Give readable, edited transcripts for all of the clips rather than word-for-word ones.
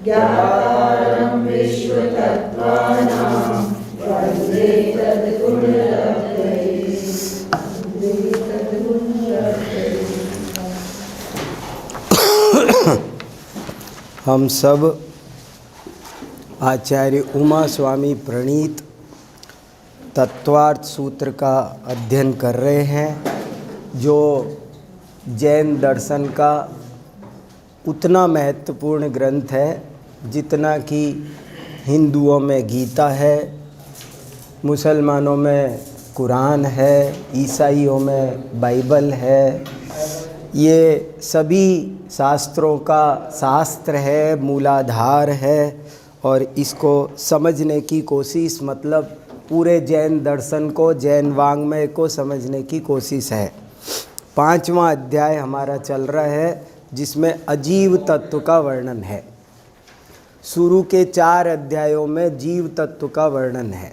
ज्ञातारं विश्वतत्त्वानां वन्दे तद्गुणरत्नैः। हम सब आचार्य उमा स्वामी प्रणीत तत्वार्थ सूत्र का अध्ययन कर रहे हैं, जो जैन दर्शन का उतना महत्वपूर्ण ग्रंथ है जितना कि हिंदुओं में गीता है, मुसलमानों में कुरान है, ईसाइयों में बाइबल है। ये सभी शास्त्रों का शास्त्र है, मूलाधार है, और इसको समझने की कोशिश, मतलब पूरे जैन दर्शन को, जैन वाङ्मय को समझने की कोशिश है। 5वां अध्याय हमारा चल रहा है, जिसमें अजीव तत्व का वर्णन है। शुरू के 4 अध्यायों में जीव तत्व का वर्णन है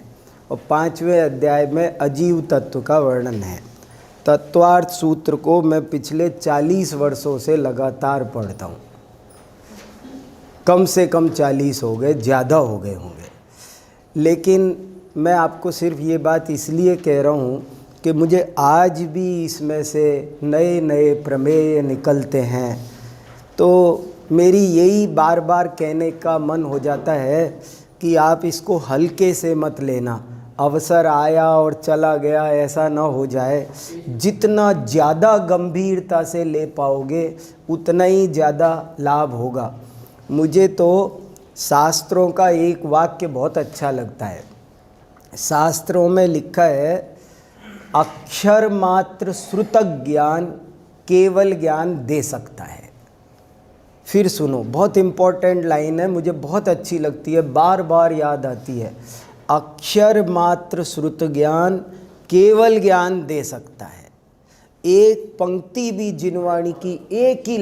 और 5वें अध्याय में अजीव तत्व का वर्णन है। तत्वार्थ सूत्र को मैं पिछले 40 वर्षों से लगातार पढ़ता हूँ। कम से कम 40 हो गए, ज़्यादा हो गए होंगे। लेकिन मैं आपको सिर्फ ये बात इसलिए कह रहा हूँ कि मुझे आज भी इसमें से नए नए प्रमेय निकलते हैं, तो मेरी यही बार बार कहने का मन हो जाता है कि आप इसको हल्के से मत लेना। अवसर आया और चला गया, ऐसा ना हो जाए। जितना ज़्यादा गंभीरता से ले पाओगे उतना ही ज़्यादा लाभ होगा। मुझे तो शास्त्रों का एक वाक्य बहुत अच्छा लगता है। शास्त्रों में लिखा है, अक्षर मात्र श्रुतक ज्ञान केवल ज्ञान दे सकता है। फिर सुनो, बहुत इम्पोर्टेंट लाइन है, मुझे बहुत अच्छी लगती है, बार बार याद आती है। अक्षर मात्र श्रुत ज्ञान केवल ज्ञान दे सकता है। एक पंक्ति भी जिनवाणी की, एक ही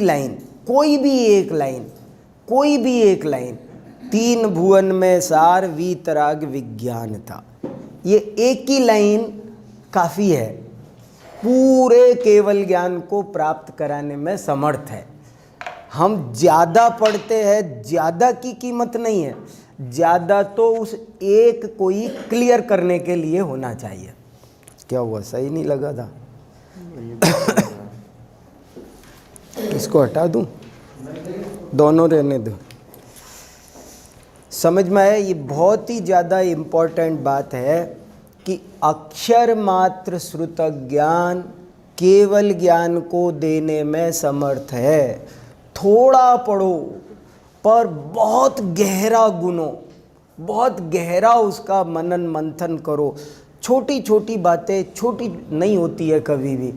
लाइन, कोई भी एक लाइन, 3 भुवन में सार वीतराग विज्ञान था। ये एक ही लाइन काफ़ी है, पूरे केवल ज्ञान को प्राप्त कराने में समर्थ है। हम ज़्यादा पढ़ते हैं, ज़्यादा की कीमत नहीं है, ज़्यादा तो उस एक को ही क्लियर करने के लिए होना चाहिए। क्या हुआ, सही नहीं लगा था? इसको हटा दूं, दोनों रहने दो। समझ में आया? ये बहुत ही ज़्यादा इम्पोर्टेंट बात है कि अक्षर मात्र श्रुत ज्ञान केवल ज्ञान को देने में समर्थ है। थोड़ा पढ़ो पर बहुत गहरा गुनो, बहुत गहरा उसका मनन मंथन करो। छोटी छोटी बातें छोटी नहीं होती है कभी भी।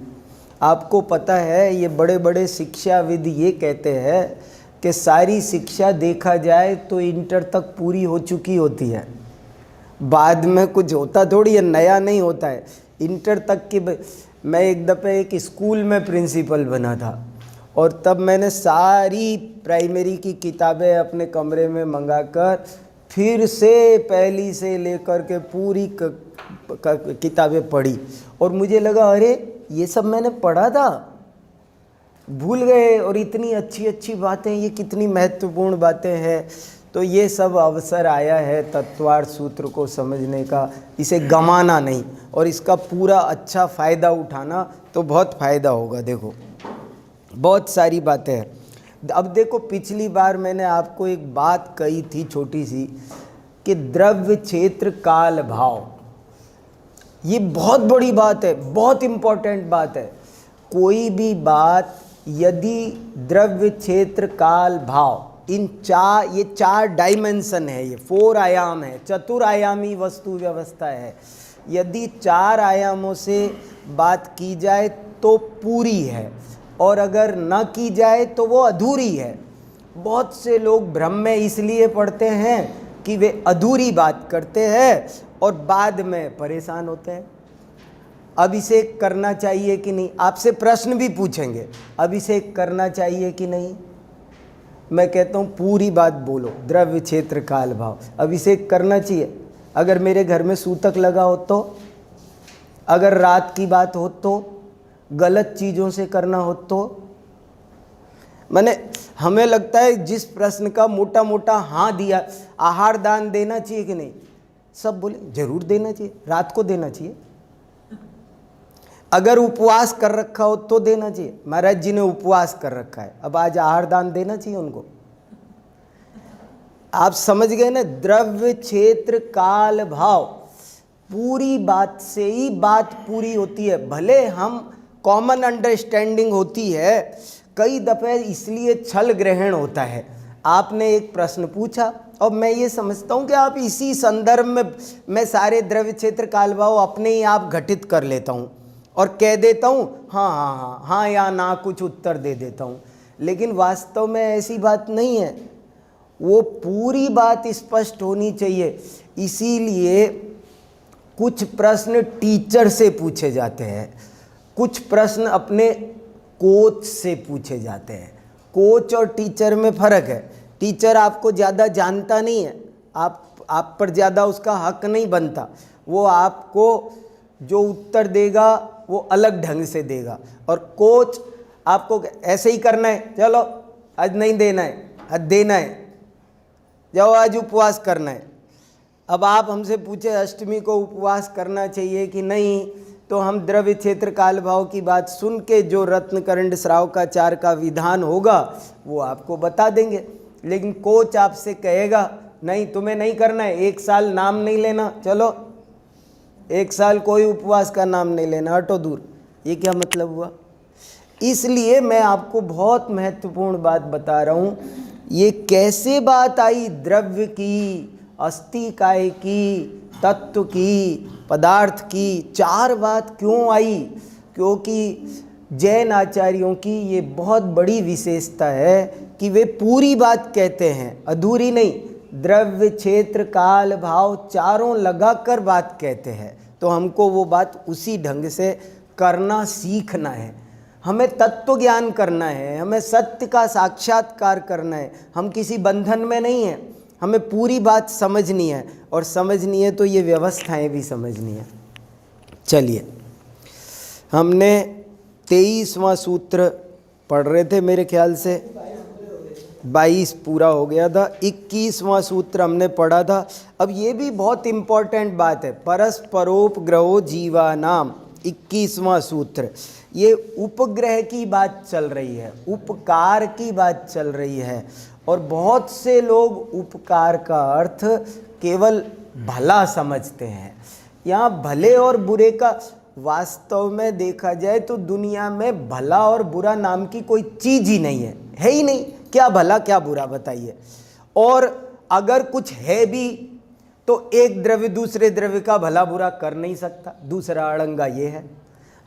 आपको पता है, ये बड़े बड़े शिक्षाविद ये कहते हैं कि सारी शिक्षा देखा जाए तो इंटर तक पूरी हो चुकी होती है, बाद में कुछ होता थोड़ी है, नया नहीं होता है। इंटर तक की मैं एक दफ़े एक स्कूल में प्रिंसिपल बना था, और तब मैंने सारी प्राइमरी की किताबें अपने कमरे में मंगाकर फिर से पहली से लेकर के पूरी किताबें पढ़ी, और मुझे लगा अरे ये सब मैंने पढ़ा था, भूल गए। और इतनी अच्छी अच्छी बातें, ये कितनी महत्वपूर्ण बातें हैं। तो ये सब अवसर आया है तत्वार्थ सूत्र को समझने का, इसे गंवाना नहीं, और इसका पूरा अच्छा फ़ायदा उठाना, तो बहुत फ़ायदा होगा। देखो, बहुत सारी बातें हैं। अब देखो, पिछली बार मैंने आपको एक बात कही थी छोटी सी, कि द्रव्य क्षेत्र काल भाव, ये बहुत बड़ी बात है, बहुत इम्पोर्टेंट बात है। कोई भी बात यदि द्रव्य क्षेत्र काल भाव, ये 4 डायमेंशन है, ये 4 आयाम है, चतुरायामी वस्तु व्यवस्था है। यदि 4 आयामों से बात की जाए तो पूरी है, और अगर न की जाए तो वो अधूरी है। बहुत से लोग भ्रम में इसलिए पड़ते हैं कि वे अधूरी बात करते हैं और बाद में परेशान होते हैं। अब इसे करना चाहिए कि नहीं, आपसे प्रश्न भी पूछेंगे, अब इसे करना चाहिए कि नहीं। मैं कहता हूँ पूरी बात बोलो, द्रव्य क्षेत्र काल भाव, अब इसे करना चाहिए। अगर मेरे घर में सूतक लगा हो तो, अगर रात की बात हो तो, गलत चीज़ों से करना हो तो, मैंने हमें लगता है जिस प्रश्न का मोटा मोटा हाँ दिया, आहार दान देना चाहिए कि नहीं, सब बोले जरूर देना चाहिए, रात को देना चाहिए, अगर उपवास कर रखा हो तो देना चाहिए। महाराज जी ने उपवास कर रखा है, अब आज आहार दान देना चाहिए उनको। आप समझ गए ना, द्रव्य क्षेत्र काल भाव, पूरी बात से ही बात पूरी होती है। भले हम कॉमन अंडरस्टैंडिंग होती है, कई दफे इसलिए छल ग्रहण होता है। आपने एक प्रश्न पूछा और मैं ये समझता हूँ कि आप इसी संदर्भ में मैं सारे द्रव्य क्षेत्र काल भाव अपने ही आप घटित कर लेता हूँ और कह देता हूँ हाँ हाँ हाँ हाँ या ना, कुछ उत्तर दे देता हूँ, लेकिन वास्तव में ऐसी बात नहीं है। वो पूरी बात स्पष्ट होनी चाहिए। इसीलिए कुछ प्रश्न टीचर से पूछे जाते हैं, कुछ प्रश्न अपने कोच से पूछे जाते हैं। कोच और टीचर में फ़र्क है। टीचर आपको ज़्यादा जानता नहीं है, आप पर ज़्यादा उसका हक नहीं बनता, वो आपको जो उत्तर देगा वो अलग ढंग से देगा। और कोच आपको ऐसे ही करना है, चलो आज नहीं देना है, आज देना है, जाओ आज उपवास करना है। अब आप हमसे पूछे अष्टमी को उपवास करना चाहिए कि नहीं, तो हम द्रव्य क्षेत्र काल भाव की बात सुन के जो रत्नकरंड श्रावकाचार का विधान होगा वो आपको बता देंगे। लेकिन कोच आपसे कहेगा नहीं तुम्हें नहीं करना है, 1 साल नाम नहीं लेना, चलो 1 साल कोई उपवास का नाम नहीं लेना, हटो दूर। ये क्या मतलब हुआ? इसलिए मैं आपको बहुत महत्वपूर्ण बात बता रहा हूँ। ये कैसे बात आई द्रव्य की, अस्थि काय की, तत्व की, पदार्थ की, 4 बात क्यों आई? क्योंकि जैन आचार्यों की ये बहुत बड़ी विशेषता है कि वे पूरी बात कहते हैं, अधूरी नहीं। द्रव्य क्षेत्र काल भाव चारों लगाकर बात कहते हैं, तो हमको वो बात उसी ढंग से करना सीखना है। हमें तत्व ज्ञान करना है, हमें सत्य का साक्षात्कार करना है। हम किसी बंधन में नहीं हैं, हमें पूरी बात समझनी है, और समझनी है तो ये व्यवस्थाएं भी समझनी है। चलिए, हमने 23वां सूत्र पढ़ रहे थे, मेरे ख्याल से 22 पूरा हो गया था। 21वां सूत्र हमने पढ़ा था। अब ये भी बहुत इम्पॉर्टेंट बात है, परस्परोपग्रहो जीवानाम, 21वां सूत्र। ये उपग्रह की बात चल रही है, उपकार की बात चल रही है। और बहुत से लोग उपकार का अर्थ केवल भला समझते हैं। यहाँ भले और बुरे का वास्तव में देखा जाए तो दुनिया में भला और बुरा नाम की कोई चीज़ ही नहीं है ही नहीं। क्या भला क्या बुरा बताइए? और अगर कुछ है भी तो एक द्रव्य दूसरे द्रव्य का भला बुरा कर नहीं सकता। दूसरा अड़ंगा ये है,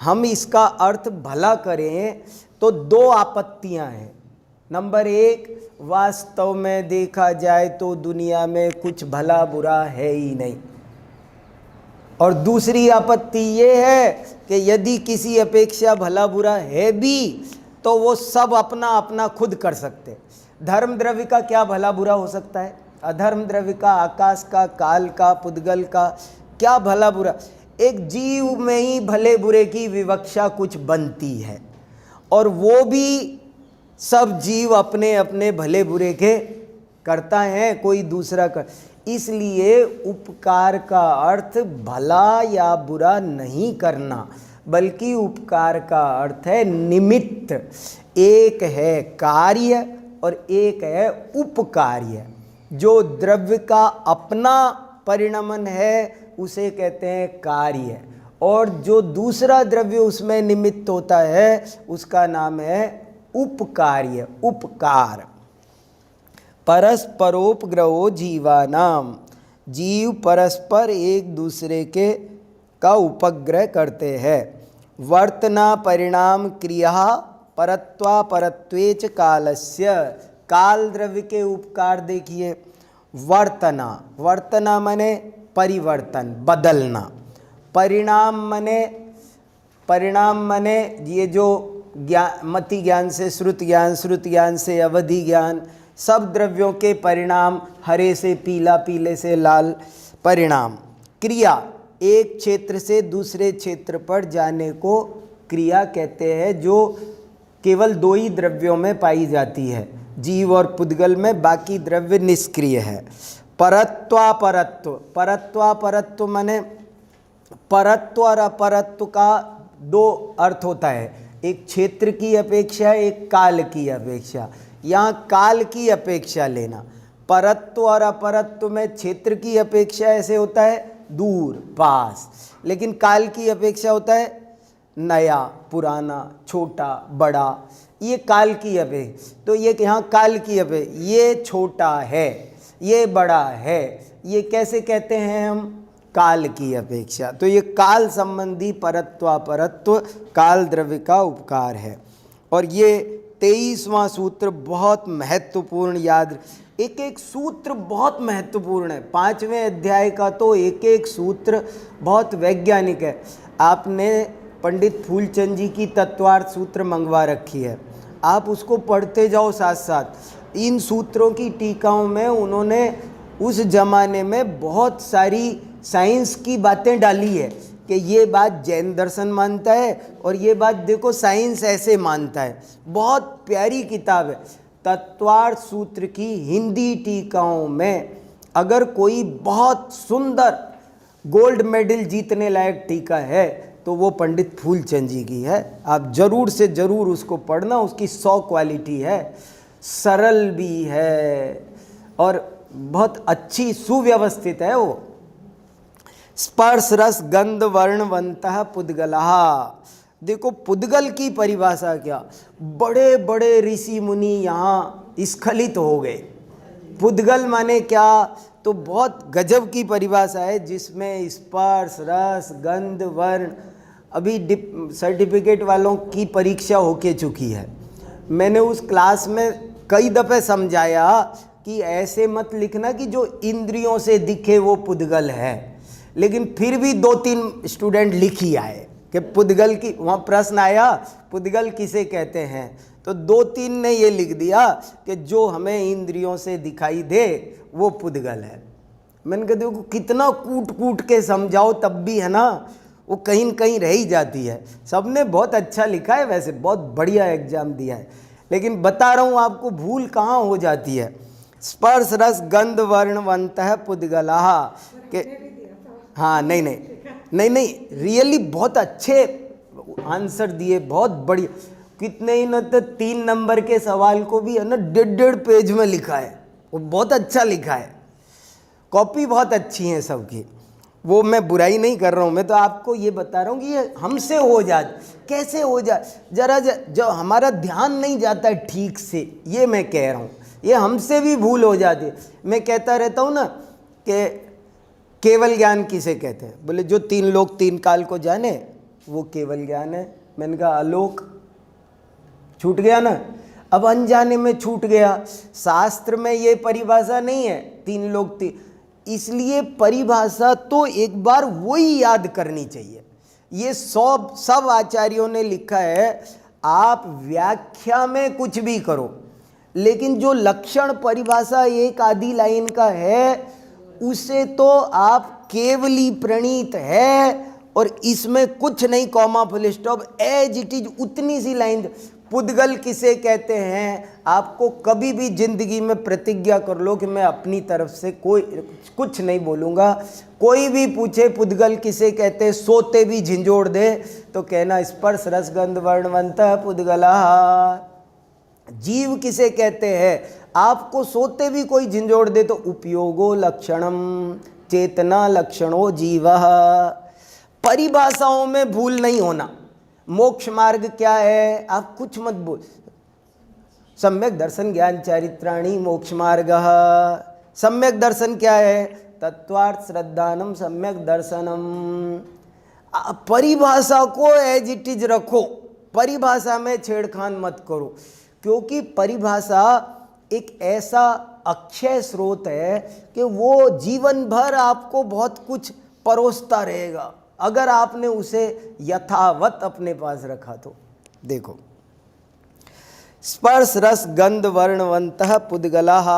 हम इसका अर्थ भला करें तो 2 आपत्तियां हैं। नंबर 1, वास्तव में देखा जाए तो दुनिया में कुछ भला बुरा है ही नहीं। और दूसरी आपत्ति ये है कि यदि किसी अपेक्षा भला बुरा है भी तो वो सब अपना अपना खुद कर सकते। धर्म द्रव्य का क्या भला बुरा हो सकता है? अधर्म द्रव्य का, आकाश का, काल का, पुद्गल का क्या भला बुरा? एक जीव में ही भले बुरे की विवक्षा कुछ बनती है, और वो भी सब जीव अपने अपने भले बुरे के करता है, कोई दूसरा कर। इसलिए उपकार का अर्थ भला या बुरा नहीं करना, बल्कि उपकार का अर्थ है निमित्त। एक है कार्य और एक है उपकार्य। जो द्रव्य का अपना परिणमन है उसे कहते हैं कार्य, और जो दूसरा द्रव्य उसमें निमित्त होता है उसका नाम है उपकार्य, उपकार। परस्परोपग्रहो जीवानाम, जीव परस्पर एक दूसरे के का उपग्रह करते हैं। वर्तना परिणाम क्रिया परत्वा परत्वेच कालस्य, काल द्रव्य के उपकार देखिए। वर्तना, वर्तना माने परिवर्तन, बदलना। परिणाम माने ये जो ज्ञान, मति ज्ञान से श्रुत ज्ञान, श्रुत ज्ञान से अवधि ज्ञान, सब द्रव्यों के परिणाम, हरे से पीला, पीले से लाल परिणाम। क्रिया, एक क्षेत्र से दूसरे क्षेत्र पर जाने को क्रिया कहते हैं। जो केवल 2 ही द्रव्यों में पाई जाती है, जीव और पुद्गल में, बाकी द्रव्य निष्क्रिय है। परत्वापरत्व, परत्वापरत्व माने परत्व और अपरत्व का 2 अर्थ होता है, एक क्षेत्र की अपेक्षा, एक काल की अपेक्षा। यहाँ काल की अपेक्षा लेना। परत्व और अपरत्व में क्षेत्र की अपेक्षा ऐसे होता है दूर, पास, लेकिन काल की अपेक्षा होता है नया, पुराना, छोटा, बड़ा, ये काल की अपेक्षा। तो ये यहाँ काल की अपेक्षा, ये छोटा है, ये बड़ा है, ये कैसे कहते हैं हम? काल की अपेक्षा। तो ये काल संबंधी परत्वापरत्व काल द्रव्य का उपकार है। और ये 23वां सूत्र बहुत महत्वपूर्ण, याद, एक एक सूत्र बहुत महत्वपूर्ण है। 5वें अध्याय का तो एक एक सूत्र बहुत वैज्ञानिक है। आपने पंडित फूलचंद जी की तत्वार्थ सूत्र मंगवा रखी है, आप उसको पढ़ते जाओ साथ साथ। इन सूत्रों की टीकाओं में उन्होंने उस जमाने में बहुत सारी साइंस की बातें डाली है कि ये बात जैन दर्शन मानता है और ये बात देखो साइंस ऐसे मानता है। बहुत प्यारी किताब है। तत्वार्थ सूत्र की हिंदी टीकाओं में अगर कोई बहुत सुंदर गोल्ड मेडल जीतने लायक टीका है तो वो पंडित फूलचंद जी की है। आप जरूर से जरूर उसको पढ़ना। उसकी 100 क्वालिटी है, सरल भी है और बहुत अच्छी सुव्यवस्थित है वो। स्पर्श रस गंध वर्णवंतः पुद्गलः। देखो पुद्गल की परिभाषा क्या, बड़े बड़े ऋषि मुनि यहाँ स्खलित हो गए। पुद्गल माने क्या, तो बहुत गजब की परिभाषा है जिसमें स्पर्श रस गंध वर्ण, अभी सर्टिफिकेट वालों की परीक्षा होके चुकी है। मैंने उस क्लास में कई दफ़े समझाया कि ऐसे मत लिखना कि जो इंद्रियों से दिखे वो पुद्गल है, लेकिन फिर भी 2-3 स्टूडेंट लिख ही आए कि पुद्गल की, वहाँ प्रश्न आया पुद्गल किसे कहते हैं, तो 2-3 ने ये लिख दिया कि जो हमें इंद्रियों से दिखाई दे वो पुद्गल है। मैंने कहा देखो कितना कूट कूट के समझाओ तब भी है ना वो कहीं न कहीं रह ही जाती है। सबने बहुत अच्छा लिखा है, वैसे बहुत बढ़िया एग्जाम दिया है, लेकिन बता रहा हूँ आपको भूल कहाँ हो जाती है। स्पर्श रस गंध वर्णवंतः पुद्गलः के, हाँ नहीं रियली बहुत अच्छे आंसर दिए, बहुत बढ़िया। कितने ही न तो 3 नंबर के सवाल को भी है ना 1.5 पेज में लिखा है, वो बहुत अच्छा लिखा है। कॉपी बहुत अच्छी है सबकी, वो मैं बुराई नहीं कर रहा हूँ, मैं तो आपको ये बता रहा हूँ कि ये हमसे हो जाए, कैसे हो जाए, जरा जो हमारा ध्यान नहीं जाता है ठीक से, ये मैं कह रहा हूँ, ये हमसे भी भूल हो जाती है। मैं कहता रहता हूँ ना कि केवल ज्ञान किसे कहते हैं, बोले जो 3 लोग 3 काल को जाने वो केवल ज्ञान है। मैंने कहा आलोक छूट गया ना, अब अनजाने में छूट गया। शास्त्र में ये परिभाषा नहीं है 3 लोग 3, इसलिए परिभाषा तो एक बार वही याद करनी चाहिए। ये सब आचार्यों ने लिखा है, आप व्याख्या में कुछ भी करो, लेकिन जो लक्षण परिभाषा एक आधी लाइन का है उसे तो आप केवली प्रणीत है और इसमें कुछ नहीं, comma full stop, as it is उतनी सी लाइन। पुद्गल किसे कहते हैं, आपको कभी भी जिंदगी में प्रतिज्ञा कर लो कि मैं अपनी तरफ से कोई कुछ नहीं बोलूँगा। कोई भी पूछे पुद्गल किसे कहते हैं, सोते भी झिंझोड़ दे तो कहना स्पर्श रस गंध वर्णवंतः पुद्गलः। जीव किसे कहते हैं, आपको सोते भी कोई झिंझोड़ दे तो उपयोगो लक्षणम चेतना लक्षणो जीवः। परिभाषाओं में भूल नहीं होना। मोक्ष मार्ग क्या है, आप कुछ मत बोल, सम्यक दर्शन ज्ञान चारित्राणि मोक्ष मार्ग। सम्यक दर्शन क्या है, तत्वार्थ श्रद्धानम सम्यक दर्शनम। परिभाषा को एज इट इज रखो, परिभाषा में छेड़खान मत करो, क्योंकि परिभाषा एक ऐसा अक्षय स्रोत है कि वो जीवन भर आपको बहुत कुछ परोसता रहेगा अगर आपने उसे यथावत अपने पास रखा तो। देखो स्पर्श रस गंध वर्णवंतः पुद्गलः,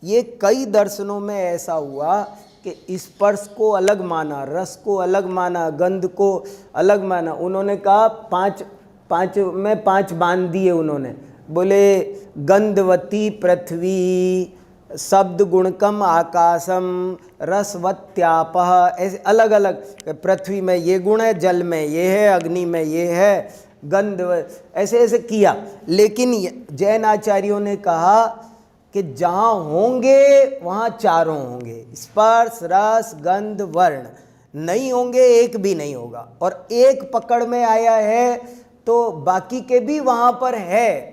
ये कई दर्शनों में ऐसा हुआ कि स्पर्श को अलग माना, रस को अलग माना, गंध को अलग माना। उन्होंने कहा 5 में 5 बांध दिए उन्होंने। बोले गंधवती पृथ्वी, शब्द गुणकम आकाशम, रसवत्यापः, ऐसे अलग अलग। पृथ्वी में ये गुण है, जल में ये है, अग्नि में ये है, गंध, ऐसे ऐसे किया। लेकिन जैन आचार्यों ने कहा कि जहाँ होंगे वहाँ चारों होंगे, स्पर्श रस गंध वर्ण, नहीं होंगे एक भी नहीं होगा। और एक पकड़ में आया है तो बाकी के भी वहाँ पर है।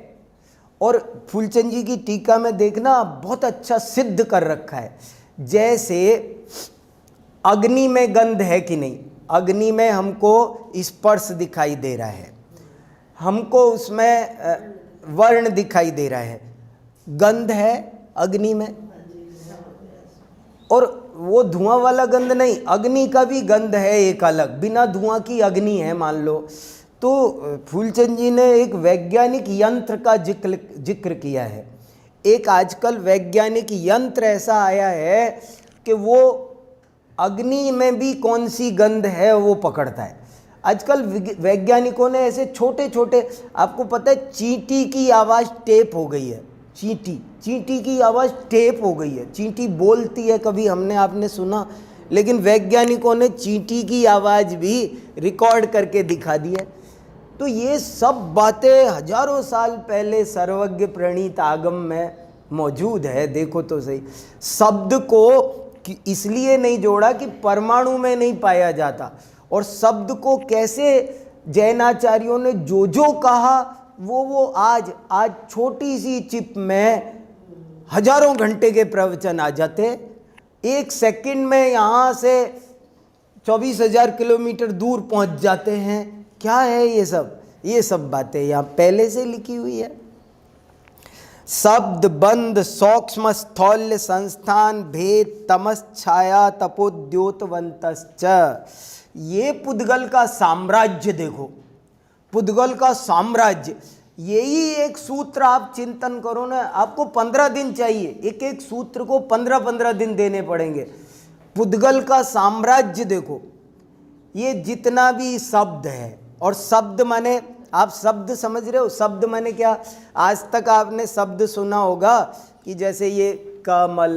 और फूलचंद जी की टीका में देखना बहुत अच्छा सिद्ध कर रखा है। जैसे अग्नि में गंध है कि नहीं, अग्नि में हमको स्पर्श दिखाई दे रहा है, हमको उसमें वर्ण दिखाई दे रहा है, गंध है अग्नि में। और वो धुआं वाला गंध नहीं, अग्नि का भी गंध है एक अलग, बिना धुआं की अग्नि है मान लो। तो फूलचंद जी ने एक वैज्ञानिक यंत्र का जिक्र किया है। एक आजकल वैज्ञानिक यंत्र ऐसा आया है कि वो अग्नि में भी कौन सी गंध है वो पकड़ता है। आजकल वैज्ञानिकों ने ऐसे छोटे छोटे, आपको पता है चींटी की आवाज़ टेप हो गई है, चींटी की आवाज़ टेप हो गई है। चींटी बोलती है, कभी हमने आपने सुना, लेकिन वैज्ञानिकों ने चींटी की आवाज़ भी रिकॉर्ड करके दिखा दी है। तो ये सब बातें हजारों साल पहले सर्वज्ञ प्रणीत आगम में मौजूद है। देखो तो सही, शब्द को इसलिए नहीं जोड़ा कि परमाणु में नहीं पाया जाता, और शब्द को कैसे जैनाचार्यों ने जो जो कहा वो आज छोटी सी चिप में हजारों घंटे के प्रवचन आ जाते। एक सेकंड में यहाँ से 24,000 किलोमीटर दूर पहुँच जाते हैं। क्या है ये सब बातें यहाँ पहले से लिखी हुई है। शब्द बंध सूक्ष्म स्थौल्य संस्थान भेद तमस छाया तपोद्योतवंतश्च। ये पुद्गल का साम्राज्य देखो, पुद्गल का साम्राज्य, यही एक सूत्र आप चिंतन करो ना, आपको 15 दिन चाहिए, एक एक सूत्र को 15-15 दिन देने पड़ेंगे। पुद्गल का साम्राज्य देखो, ये जितना भी शब्द है, और शब्द माने, आप शब्द समझ रहे हो, शब्द माने क्या? आज तक आपने शब्द सुना होगा कि जैसे ये कमल,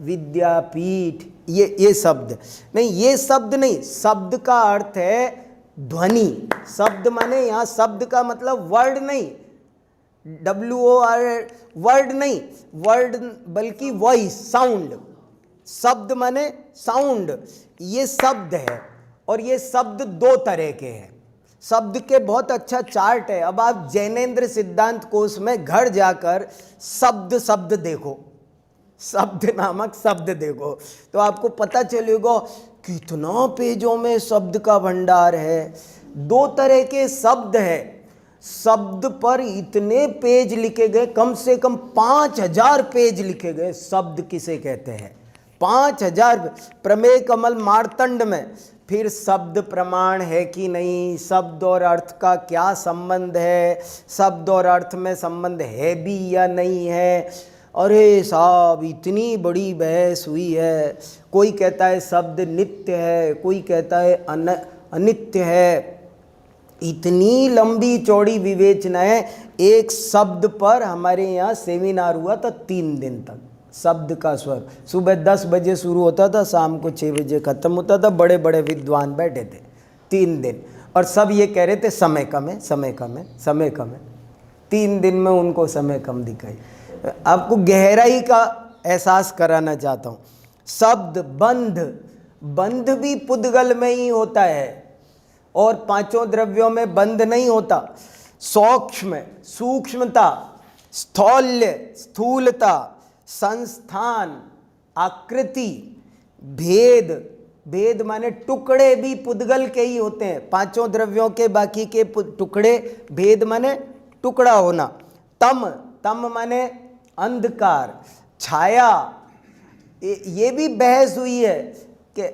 विद्यापीठ, ये शब्द नहीं, ये शब्द नहीं, शब्द का अर्थ है ध्वनि। शब्द माने यहाँ शब्द का मतलब वर्ड नहीं, WOR वर्ड नहीं, वर्ड बल्कि वॉइस, साउंड। शब्द माने साउंड, ये शब्द है। और ये शब्द 2 तरह के हैं। शब्द के बहुत अच्छा चार्ट है। अब आप जैनेन्द्र सिद्धांत कोश में घर जाकर शब्द देखो, शब्द नामक शब्द देखो, तो आपको पता चलेगा कितना पेजों में शब्द का भंडार है। 2 तरह के शब्द है। शब्द पर इतने पेज लिखे गए, कम से कम 5000 पेज लिखे गए। शब्द किसे कहते हैं? 5000। प्रमेय कमल मार्तंड में फिर शब्द प्रमाण है कि नहीं, शब्द और अर्थ का क्या संबंध है, शब्द और अर्थ में संबंध है भी या नहीं है। अरे साहब, इतनी बड़ी बहस हुई है। कोई कहता है शब्द नित्य है, कोई कहता है अनित्य है। इतनी लंबी चौड़ी विवेचना है। एक शब्द पर हमारे यहाँ सेमिनार हुआ था 3 दिन तक। शब्द का स्वर सुबह 10 बजे शुरू होता था, शाम को 6 बजे ख़त्म होता था। बड़े बड़े विद्वान बैठे थे 3 दिन, और सब ये कह रहे थे समय कम है, समय कम है, समय कम है। 3 दिन में उनको समय कम दिखाई। आपको गहराई का एहसास कराना चाहता हूँ। शब्द बंध भी पुद्गल में ही होता है, और 5 द्रव्यों में बंध नहीं होता। सूक्ष्मता, स्थौल्य स्थूलता, संस्थान आकृति, भेद माने टुकड़े भी पुद्गल के ही होते हैं। 5 द्रव्यों के बाकी के टुकड़े, भेद माने टुकड़ा होना। तम माने अंधकार, छाया। ये भी बहस हुई है कि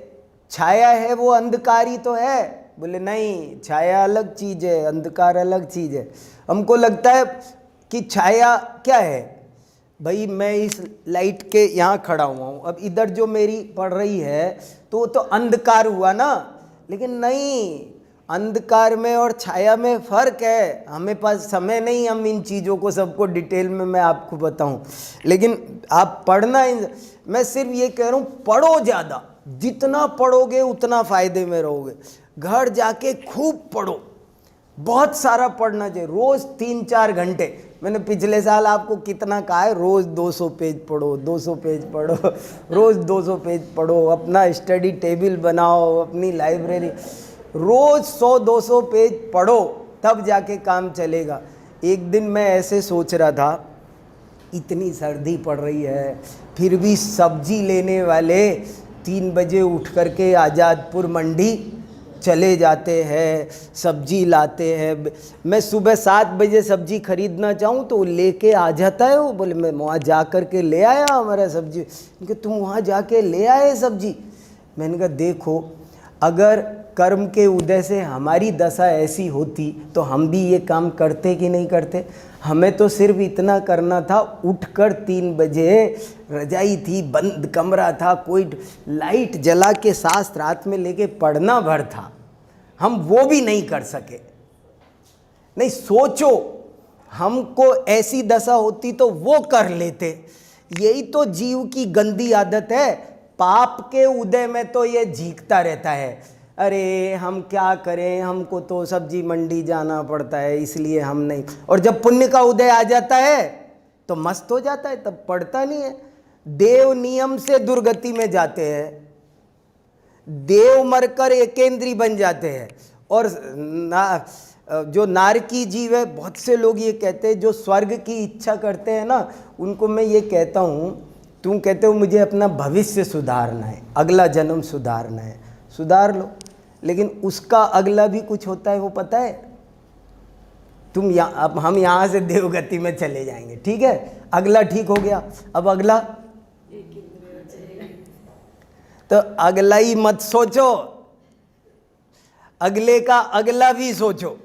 छाया है वो अंधकार ही तो है। बोले नहीं, छाया अलग चीज़ है, अंधकार अलग चीज़ है। हमको लगता है कि छाया क्या है भाई, मैं इस लाइट के यहाँ खड़ा हुआ हूँ, अब इधर जो मेरी पड़ रही है तो वो तो अंधकार हुआ ना। लेकिन नहीं, अंधकार में और छाया में फ़र्क है। हमें पास समय नहीं हम इन चीज़ों को सबको डिटेल में मैं आपको बताऊं, लेकिन आप पढ़ना, मैं सिर्फ ये कह रहा हूँ पढ़ो ज़्यादा, जितना पढ़ोगे उतना फ़ायदे में रहोगे। घर जाके खूब पढ़ो, बहुत सारा पढ़ना चाहिए, रोज़ 3-4 घंटे। मैंने पिछले साल आपको कितना कहा है, रोज़ 200 पेज पढ़ो, 200 पेज पढ़ो, रोज़ 200 पेज पढ़ो। अपना स्टडी टेबल बनाओ, अपनी लाइब्रेरी, रोज़ 100-200 पेज पढ़ो, तब जाके काम चलेगा। एक दिन मैं ऐसे सोच रहा था, इतनी सर्दी पड़ रही है, फिर भी सब्जी लेने वाले 3 बजे उठ करके आज़ादपुर मंडी चले जाते हैं, सब्जी लाते हैं। मैं सुबह 7 बजे सब्जी खरीदना चाहूँ तो लेके आ जाता है वो। बोले मैं वहाँ जा कर के ले आया हमारा सब्जी। कि तुम वहाँ जाके ले आए सब्जी? मैंने कहा देखो, अगर कर्म के उदय से हमारी दशा ऐसी होती तो हम भी ये काम करते कि नहीं करते? हमें तो सिर्फ इतना करना था, उठकर 3 बजे, रजाई थी, बंद कमरा था, कोई लाइट जला के शास्त्र हाथ में लेके पढ़ना भर था। हम वो भी नहीं कर सके। नहीं, सोचो हमको ऐसी दशा होती तो वो कर लेते। यही तो जीव की गंदी आदत है। पाप के उदय में तो ये झीकता रहता है, अरे हम क्या करें, हमको तो सब्जी मंडी जाना पड़ता है इसलिए हम नहीं। और जब पुण्य का उदय आ जाता है तो मस्त हो जाता है, तब पढ़ता नहीं है। देव नियम से दुर्गति में जाते हैं, देव मरकर एकेंद्री बन जाते हैं। और जो नारकी जीव है, बहुत से लोग ये कहते हैं जो स्वर्ग की इच्छा करते हैं ना, उनको मैं ये कहता हूँ, तुम कहते हो मुझे अपना भविष्य सुधारना है, अगला जन्म सुधारना है, सुधार लो, लेकिन उसका अगला भी कुछ होता है, वो पता है? तुम अब हम यहाँ से देवगति में चले जाएंगे, ठीक है, अगला ठीक हो गया, अब अगला, तो अगला ही मत सोचो, अगले का अगला भी सोचो।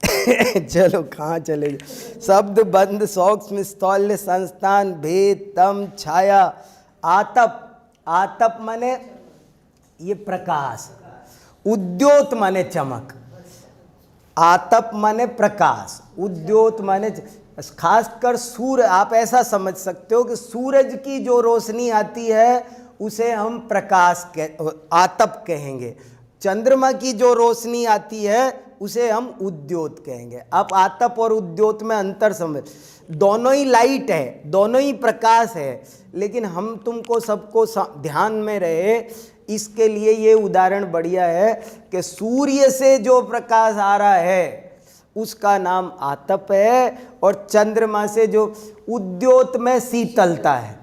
चलो कहाँ चले गए? शब्द बंध, सूक्ष्म स्थौल्य, संस्थान, भेद, तम, छाया, आतप। आतप माने ये प्रकाश, उद्योत माने चमक। आतप माने प्रकाश, उद्योत माने खासकर सूर्य। आप ऐसा समझ सकते हो कि सूरज की जो रोशनी आती है उसे हम प्रकाश आतप कहेंगे। चंद्रमा की जो रोशनी आती है उसे हम उद्योत कहेंगे। आप आतप और उद्योत में अंतर समझ, दोनों ही लाइट है, दोनों ही प्रकाश है, लेकिन हम तुमको सबको ध्यान में रहे इसके लिए ये उदाहरण बढ़िया है कि सूर्य से जो प्रकाश आ रहा है उसका नाम आतप है, और चंद्रमा से जो उद्योत में शीतलता है।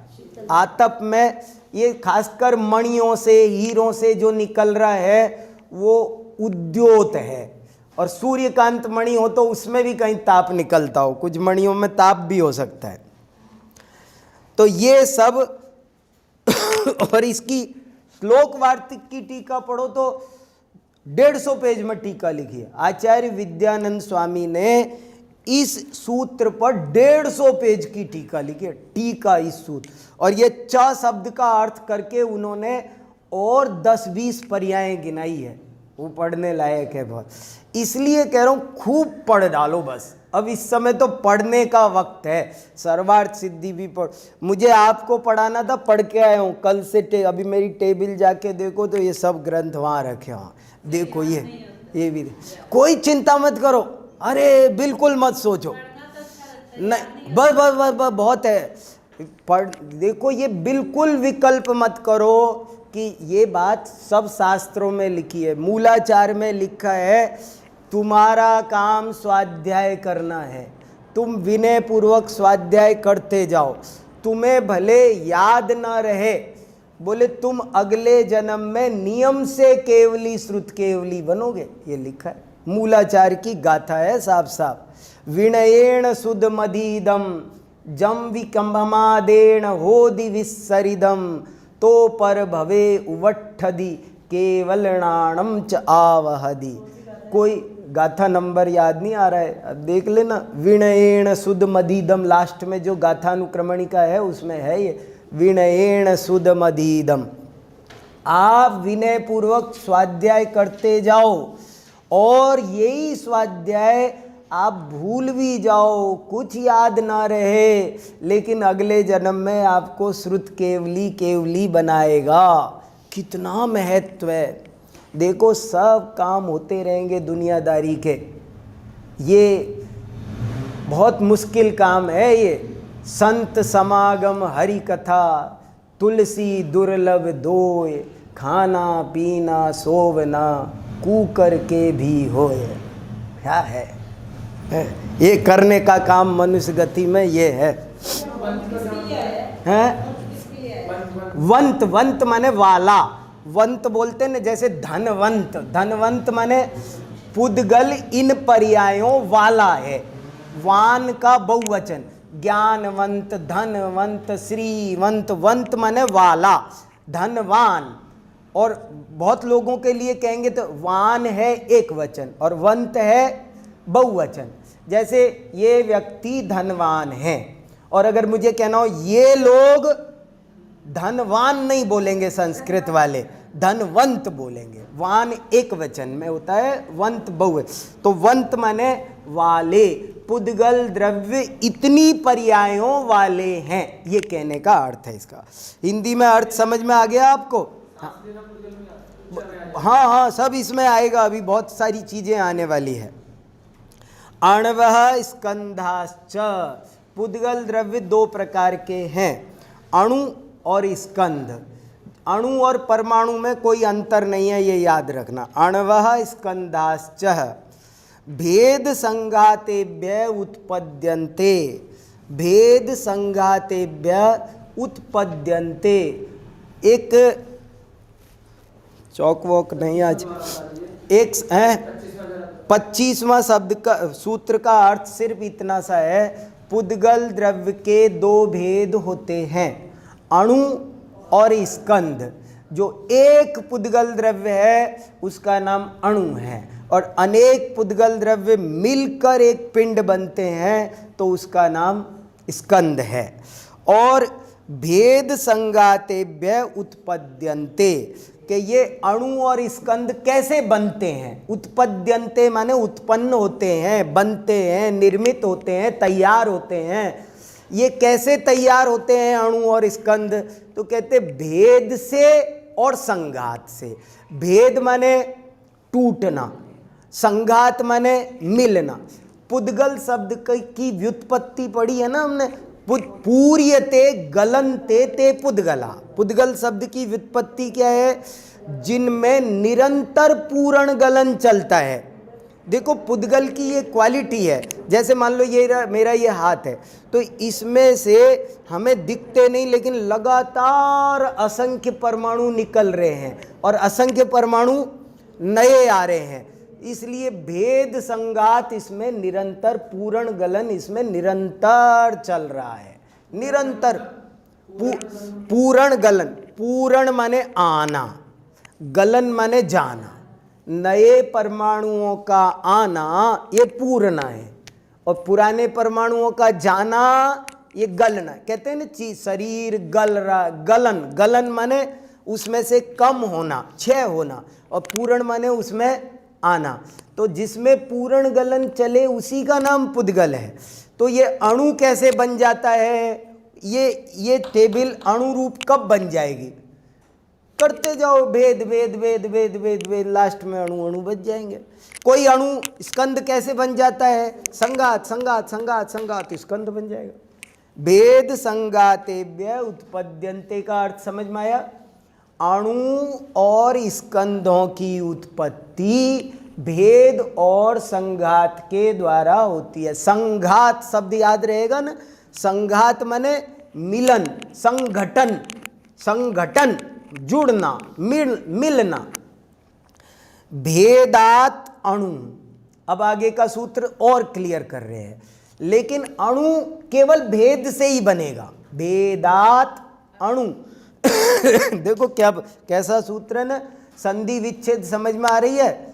आतप में ये खासकर मणियों से, हीरों से जो निकल रहा है वो उद्योत है। और सूर्यकांत मणि हो तो उसमें भी कहीं ताप निकलता हो, कुछ मणियों में ताप भी हो सकता है। तो ये सब और इसकी श्लोक वार्तिक की टीका पढ़ो तो 150 पेज में टीका लिखी है। आचार्य विद्यानंद स्वामी ने इस सूत्र पर 150 पेज की टीका लिखी है, टीका इस सूत्र। और ये च शब्द का अर्थ करके उन्होंने और 10-20 पर्यायें गिनाई है, वो पढ़ने लायक है बहुत। इसलिए कह रहा हूँ खूब पढ़ डालो बस। अब इस समय तो पढ़ने का वक्त है। सर्वार्थ सिद्धि भी पढ़, मुझे आपको पढ़ाना था, पढ़ के आया हूँ कल से। अभी मेरी टेबल जाके देखो तो ये सब ग्रंथ वहाँ रखे, वहाँ देखो, ये भी। कोई चिंता मत करो, अरे बिल्कुल मत सोचो, नहीं बस बस बस बस बहुत है। पढ़ देखो, ये बिल्कुल विकल्प मत करो कि ये बात सब शास्त्रों में लिखी है। मूलाचार में लिखा है तुम्हारा काम स्वाध्याय करना है, तुम विनय पूर्वक स्वाध्याय करते जाओ, तुम्हें भले याद ना रहे, बोले तुम अगले जन्म में नियम से केवली श्रुत केवली बनोगे, ये लिखा है। मूलाचार की गाथा है साफ साफ। विनयेण सुद मदीदम जम विकम्भमादेण होदि विसरिदम तो पर भवे उवट्ठदि केवलनाणम च आवहदि। कोई गाथा नंबर याद नहीं आ रहा है, अब देख लेना। विनयेण सुद मदीदम, लास्ट में जो गाथा अनुक्रमणिका है उसमें है ये, विनयेण सुद मदीदम। आप विनय पूर्वक स्वाध्याय करते जाओ और यही स्वाध्याय आप भूल भी जाओ, कुछ याद ना रहे, लेकिन अगले जन्म में आपको श्रुत केवली केवली बनाएगा। कितना महत्व है। देखो सब काम होते रहेंगे दुनियादारी के, ये बहुत मुश्किल काम है। ये संत समागम हरि कथा, तुलसी दुर्लभ दोय, खाना पीना सोवना, कूकर के भी होय। क्या है ये करने का काम मनुष्य गति में ये है। हैं? वंत, वंत माने वाला, वंत बोलते न, जैसे धनवंत, धनवंत माने पुद्गल इन पर्यायों वाला है। वान का बहुवचन, ज्ञानवंत, धनवंत, श्रीवंत, वंत माने वाला, धनवान। और बहुत लोगों के लिए कहेंगे तो वान है एक वचन और वंत है बहुवचन। जैसे ये व्यक्ति धनवान है, और अगर मुझे कहना हो ये लोग धनवान नहीं बोलेंगे संस्कृत वाले, धनवंत बोलेंगे। वान एक वचन में होता है, वंत बहुवचन। तो वंत माने वाले, पुद्गल द्रव्य इतनी पर्यायों वाले हैं, ये कहने का अर्थ है इसका। हिंदी में अर्थ समझ में आ गया आपको? हाँ हाँ, सब इसमें आएगा, अभी बहुत सारी चीजें आने वाली है। अण्वः स्कंधाश्च, पुद्गल द्रव्य दो प्रकार के हैं, अणु और स्कंध। अणु और परमाणु में कोई अंतर नहीं है, ये याद रखना। अण्वः स्कंधाश्च भेद संघातेभ्य उत्पद्यन्ते, भेद संघातेभ्य उत्पद्यन्ते। एक चौक वॉक नहीं आज, एक है 25वां शब्द का सूत्र का अर्थ सिर्फ इतना सा है, पुद्गल द्रव्य के दो भेद होते हैं, अणु और स्कंध। जो एक पुद्गल द्रव्य है उसका नाम अणु है, और अनेक पुद्गल द्रव्य मिलकर एक पिंड बनते हैं तो उसका नाम स्कंद है। और भेद संघातेभ्य उत्पद्यन्ते, कि ये अणु और स्कंद कैसे बनते हैं। उत्पद्यन्ते माने उत्पन्न होते हैं, बनते हैं, निर्मित होते हैं, तैयार होते हैं। ये कैसे तैयार होते हैं अणु और स्कंद? तो कहते भेद से और संघात से। भेद माने टूटना, संघात माने मिलना। पुद्गल शब्द की व्युत्पत्ति पढ़ी है ना हमने, पूर्यते गलनते ते पुद्गला। पुद्गल शब्द की व्युत्पत्ति क्या है? जिनमें निरंतर पूर्ण गलन चलता है। देखो पुद्गल की ये क्वालिटी है, जैसे मान लो ये मेरा ये हाथ है, तो इसमें से हमें दिखते नहीं लेकिन लगातार असंख्य परमाणु निकल रहे हैं और असंख्य परमाणु नए आ रहे हैं। इसलिए भेद संघात इसमें निरंतर, पूर्ण गलन इसमें निरंतर चल रहा है, निरंतर पूर्ण गलन। पूर्ण माने आना, गलन माने जाना। नए परमाणुओं का आना ये पूर्ण है, और पुराने परमाणुओं का जाना ये गलना। कहते हैं ना शरीर गल रहा, गलन, गलन माने उसमें से कम होना, क्षय होना, और पूर्ण माने उसमें आना। तो जिसमें पूर्ण गलन चले उसी का नाम पुद्गल है। तो ये अणु कैसे बन जाता है? ये टेबल अणु रूप कब बन जाएगी? करते जाओ भेद भेद भेद भेद भेद भेद, लास्ट में अणु अणु बच जाएंगे। कोई अणु स्कंद कैसे बन जाता है? संघात संघात संघात संघात, स्कंद बन जाएगा। भेद संघातेभ्य उत्पद्यन्ते का अर्थ समझ में आया? अणु और स्कंधों की उत्पत्ति भेद और संघात के द्वारा होती है। संघात शब्द याद रहेगा ना, संघात माने मिलन, संघटन, संघटन, जुड़ना, मिलना। भेदात अणु। अब आगे का सूत्र और क्लियर कर रहे हैं, लेकिन अणु केवल भेद से ही बनेगा। भेदात अणु। देखो क्या कैसा सूत्र है ना, संधि विच्छेद समझ में आ रही है?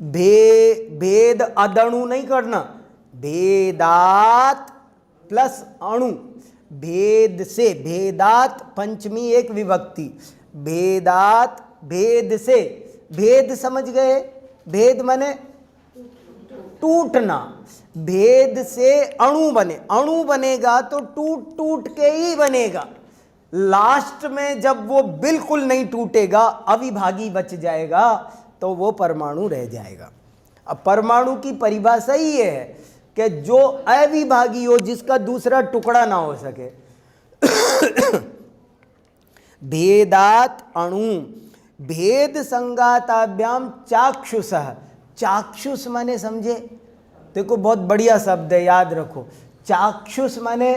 भेद अदणु नहीं करना, भेदात प्लस अणु। भेद से, भेदात पंचमी एक विभक्ति, भेदात, भेद से, भेद समझ गए, भेद माने टूटना, भेद से अणु बने, अणु बनेगा तो टूट टूट के ही बनेगा, लास्ट में जब वो बिल्कुल नहीं टूटेगा, अविभागी बच जाएगा, तो वो परमाणु रह जाएगा। अब परमाणु की परिभाषा ही ये है कि जो अविभागी हो, जिसका दूसरा टुकड़ा ना हो सके। भेदात अणु, भेद संगाताभ्याम चाक्षुषः, चाक्षुष माने समझे, देखो बहुत बढ़िया शब्द है, याद रखो। चाक्षुष माने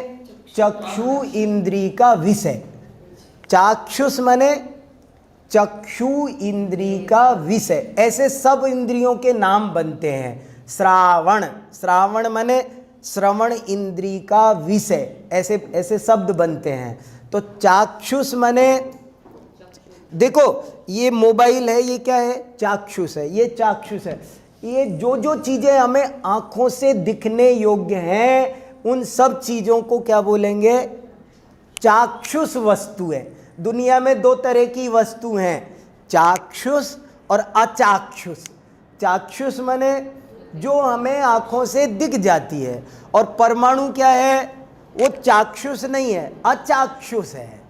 चक्षु इंद्री का विषय, चाक्षुष माने चक्षु इंद्री का विषय। ऐसे सब इंद्रियों के नाम बनते हैं। श्रावण, श्रावण माने श्रवण इंद्री का विषय, ऐसे ऐसे शब्द बनते हैं। तो चाक्षुष माने, देखो ये मोबाइल है, ये क्या है, चाक्षुष है, ये चाक्षुष है। ये जो जो चीजें हमें आंखों से दिखने योग्य हैं, उन सब चीजों को क्या बोलेंगे, चाक्षुष वस्तु है। दुनिया में दो तरह की वस्तु हैं, चाक्षुष और अचाक्षुष। चाक्षुष माने जो हमें आंखों से दिख जाती है, और परमाणु क्या है, वो चाक्षुष नहीं है, अचाक्षुष है।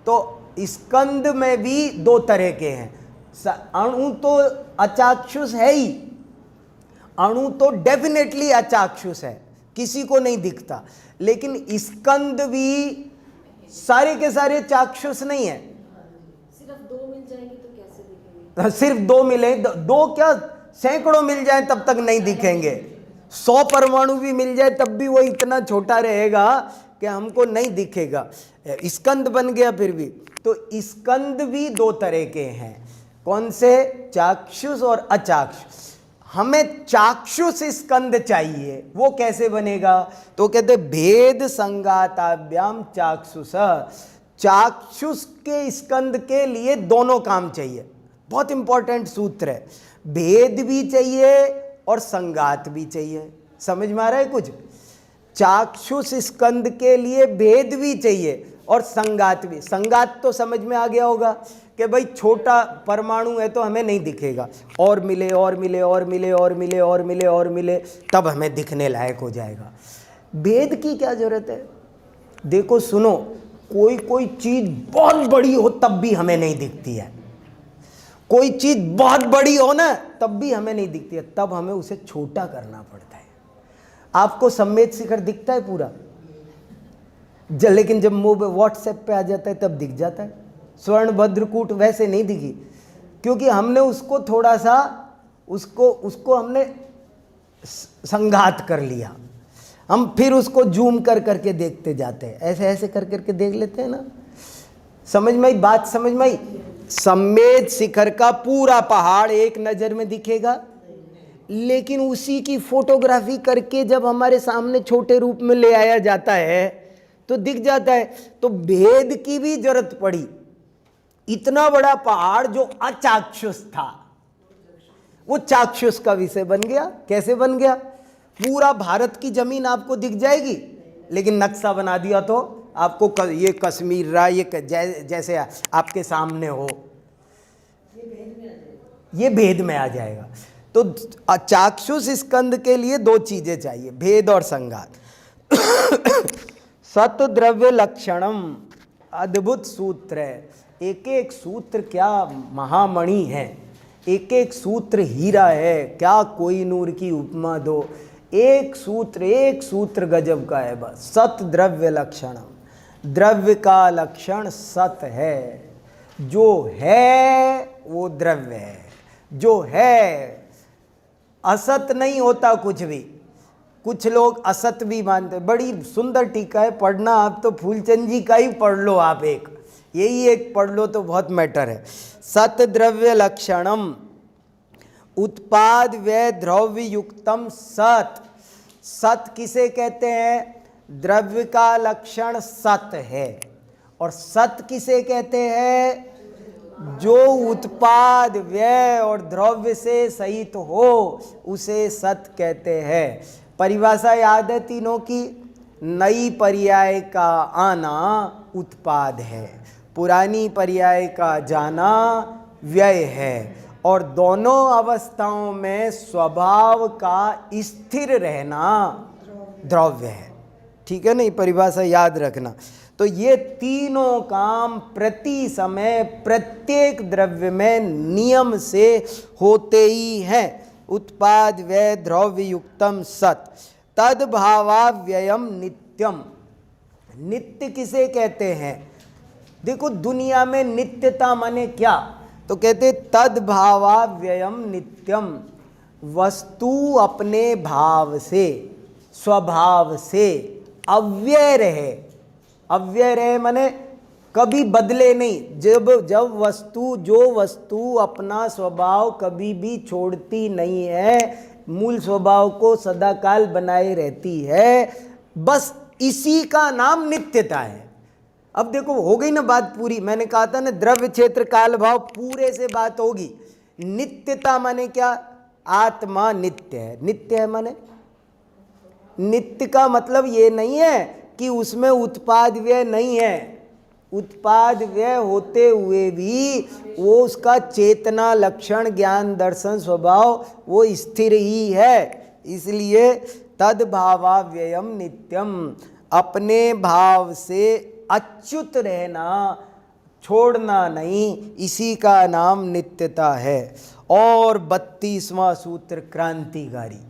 तो स्कंद में भी दो तरह के हैं। अणु तो अचाक्षुष है ही, अणु तो डेफिनेटली अचाक्षुष है, किसी को नहीं दिखता। लेकिन स्कंद भी सारे के सारे चाक्षुष नहीं है। सिर्फ दो मिल जाएंगे तो कैसे दिखेंगे? सिर्फ दो मिले, दो क्या सैकड़ों मिल जाए तब तक नहीं दिखेंगे। 100 परमाणु भी मिल जाए तब भी वो इतना छोटा रहेगा कि हमको नहीं दिखेगा। स्कंद बन गया फिर भी। तो स्कंद भी दो तरह के हैं, कौन से, चाक्षुष और अचाक्षुष। हमें चाक्षुष स्कंद चाहिए, वो कैसे बनेगा, तो कहते भेद संगाताभ्याम चाक्षुष। चाक्षुष के स्कंद के लिए दोनों काम चाहिए, बहुत इंपॉर्टेंट सूत्र है। भेद भी चाहिए और संगात भी चाहिए। समझ में आ रहा है कुछ? चाक्षुष स्कंद के लिए भेद भी चाहिए और संगात भी। संगात तो समझ में आ गया होगा कि भाई छोटा परमाणु है तो हमें नहीं दिखेगा, और मिले और मिले और मिले और मिले और मिले और मिले, तब हमें दिखने लायक हो जाएगा। भेद की क्या जरूरत है? देखो सुनो, कोई कोई चीज बहुत बड़ी हो तब भी हमें नहीं दिखती है, कोई चीज बहुत बड़ी हो ना तब भी हमें नहीं दिखती है, तब हमें उसे छोटा करना पड़ता है। आपको सम्मेद शिखर दिखता है पूरा, लेकिन जब व्हाट्सएप पे आ जाता है तब दिख जाता है। स्वर्ण भद्रकूट वैसे नहीं दिखी, क्योंकि हमने उसको थोड़ा सा उसको हमने संघात कर लिया। हम फिर उसको जूम कर करके देखते जाते हैं, ऐसे ऐसे कर करके देख लेते हैं ना। समझ में आई बात? समझ में आई? सम्मेद शिखर का पूरा पहाड़ एक नज़र में दिखेगा, लेकिन उसी की फोटोग्राफी करके जब हमारे सामने छोटे रूप में ले आया जाता है तो दिख जाता है। तो भेद की भी जरूरत पड़ी। इतना बड़ा पहाड़ जो अचाक्षुष था वो चाक्षुष का विषय बन गया। कैसे बन गया? पूरा भारत की जमीन आपको दिख जाएगी, लेकिन नक्शा बना दिया तो आपको ये कश्मीर रहा, ये जैसे आपके सामने हो, ये भेद में आ जाएगा। तो चाक्षुष स्कंद के लिए दो चीजें चाहिए, भेद और संगात। सत द्रव्य लक्षणम, अद्भुत सूत्र है। एक एक सूत्र क्या महामणि है, एक एक सूत्र हीरा है, क्या कोई नूर की उपमा दो। एक सूत्र गजब का है बस। सत द्रव्य लक्षणम, द्रव्य का लक्षण सत है। जो है वो द्रव्य है, जो है। असत नहीं होता कुछ भी। कुछ लोग असत भी मानते। बड़ी सुंदर टीका है, पढ़ना आप तो फूलचंद जी का ही पढ़ लो, आप एक यही एक पढ़ लो तो बहुत मैटर है। सत द्रव्य लक्षणम उत्पाद व्यय द्रव्य युक्तम सत। सत किसे कहते हैं? द्रव्य का लक्षण सत है। और सत किसे कहते हैं? जो उत्पाद व्यय और द्रव्य से सहित हो उसे सत कहते हैं। परिभाषा याद है तीनों की? नई पर्याय का आना उत्पाद है, पुरानी पर्याय का जाना व्यय है, और दोनों अवस्थाओं में स्वभाव का स्थिर रहना द्रव्य है। ठीक है ना, ये परिभाषा याद रखना। तो ये तीनों काम प्रति समय प्रत्येक द्रव्य में नियम से होते ही हैं। उत्पाद व्यय द्रव्य युक्तम सत तद्भावाव्ययम नित्यम। नित्य किसे कहते हैं? देखो दुनिया में नित्यता माने क्या, तो कहते तद्भावाव्ययम नित्यम। वस्तु अपने भाव से स्वभाव से अव्यय रहे। अव्यय रहे माने कभी बदले नहीं। जब वस्तु अपना स्वभाव कभी भी छोड़ती नहीं है, मूल स्वभाव को सदाकाल बनाए रहती है, बस इसी का नाम नित्यता है। अब देखो हो गई ना बात पूरी। मैंने कहा था ना द्रव्य क्षेत्र काल भाव पूरे से बात होगी। नित्यता माने क्या? आत्मा नित्य है। नित्य है माने नित्य का मतलब ये नहीं है कि उसमें उत्पाद व्यय नहीं है। उत्पाद व्यय होते हुए भी वो उसका चेतना लक्षण ज्ञान दर्शन स्वभाव वो स्थिर ही है। इसलिए तद्भावाव्ययम नित्यम, अपने भाव से अच्युत रहना, छोड़ना नहीं, इसी का नाम नित्यता है। और 32वां सूत्र क्रांतिकारी।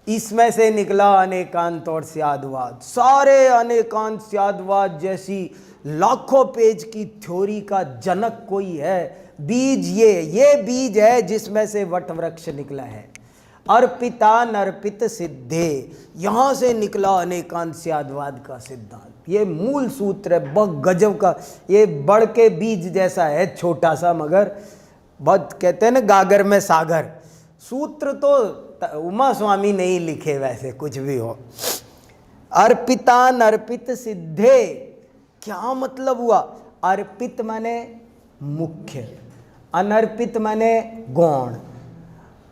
इसमें से निकला अनेकांत और स्यादवाद। सारे अनेकांत स्यादवाद जैसी लाखों पेज की थ्योरी का जनक कोई है, बीज ये बीज है जिसमें से वट वृक्ष निकला है। अर्पिता नर्पित सिद्धे, यहाँ से निकला अनेकांत स्यादवाद का सिद्धांत। ये मूल सूत्र है, बहुत गजब का। ये बड़ के बीज जैसा है, छोटा सा, मगर बहुत कहते हैं ना गागर में सागर। सूत्र तो उमा स्वामी नहीं लिखे, वैसे कुछ भी हो। अर्पिता नर्पित सिद्धे, क्या मतलब हुआ? अर्पित माने मुख्य, अनर्पित माने गौण।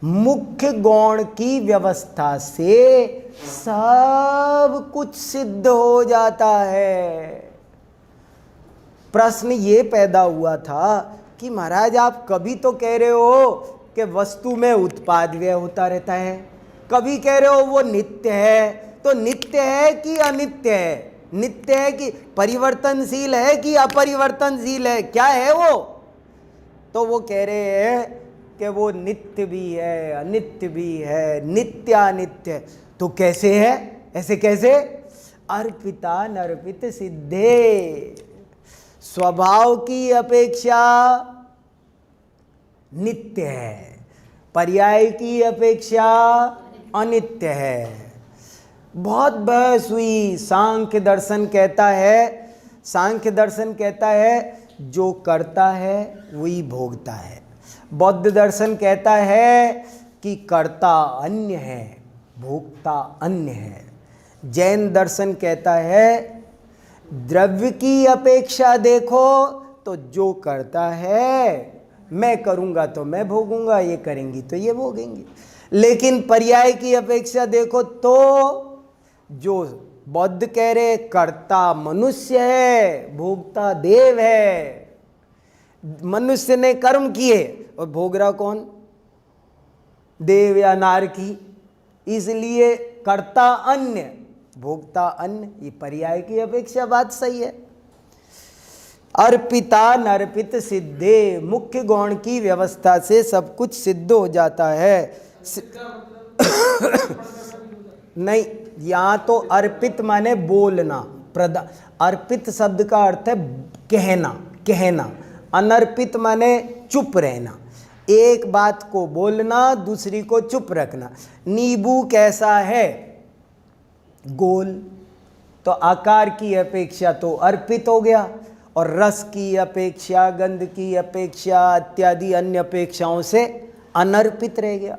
मुख्य गौण की व्यवस्था से सब कुछ सिद्ध हो जाता है। प्रश्न ये पैदा हुआ था कि महाराज आप कभी तो कह रहे हो कि वस्तु में उत्पाद व्यय होता रहता है, कभी कह रहे हो वो नित्य है। तो नित्य है कि अनित्य है? नित्य है कि परिवर्तनशील है कि अपरिवर्तनशील है? क्या है वो? तो वो कह रहे हैं कि वो नित्य भी है अनित्य भी है, नित्यानित्य। तो कैसे है? ऐसे कैसे? अर्पिता नर्पित सिद्धे, स्वभाव की अपेक्षा नित्य है, पर्याय की अपेक्षा अनित्य है। बहुत बहस हुई। सांख्य दर्शन कहता है जो करता है वही भोगता है। बौद्ध दर्शन कहता है कि कर्ता अन्य है, भोक्ता अन्य है। जैन दर्शन कहता है द्रव्य की अपेक्षा देखो तो जो करता है, मैं करूंगा तो मैं भोगूंगा, ये करेंगी तो ये भोगेंगी। लेकिन पर्याय की अपेक्षा देखो तो जो बौद्ध कह रहे कर्ता मनुष्य है, भोक्ता देव है। मनुष्य ने कर्म किए और भोग रहा कौन? देव या नारकी। इसलिए कर्ता अन्य भोक्ता अन्य, ये पर्याय की अपेक्षा बात सही है। अर्पिता नर्पित सिद्धे, मुख्य गौण की व्यवस्था से सब कुछ सिद्ध हो जाता है। नहीं, यहाँ तो अर्पित माने बोलना, अर्पित शब्द का अर्थ है कहना। अनर्पित माने चुप रहना, एक बात को बोलना दूसरी को चुप रखना। नींबू कैसा है? गोल, तो आकार की अपेक्षा तो अर्पित हो गया, और रस की अपेक्षा, गंध की अपेक्षा इत्यादि अन्य अपेक्षाओं से अनर्पित रह गया।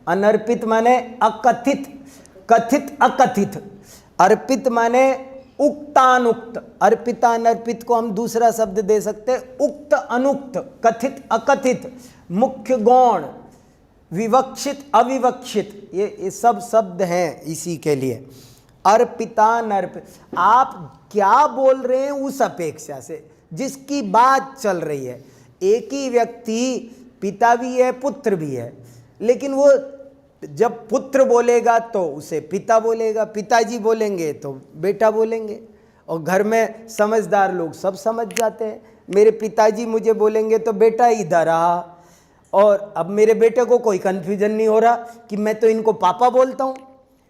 अनर्पित माने अकथित, कथित अकथित। अर्पित माने उक्तानुक्त। अर्पिता अनर्पित को हम दूसरा शब्द दे सकते हैं, उक्त अनुक्त, कथित अकथित, मुख्य गौण, विवक्षित अविवक्षित, ये सब शब्द हैं इसी के लिए। अर्पिता नर्पित, आप क्या बोल रहे हैं उस अपेक्षा से जिसकी बात चल रही है। एक ही व्यक्ति पिता भी है पुत्र भी है, लेकिन वो जब पुत्र बोलेगा तो उसे पिता बोलेगा, पिताजी बोलेंगे तो बेटा बोलेंगे। और घर में समझदार लोग सब समझ जाते हैं, मेरे पिताजी मुझे बोलेंगे तो बेटा इधर आ, और अब मेरे बेटे को कोई कन्फ्यूजन नहीं हो रहा कि मैं तो इनको पापा बोलता हूँ,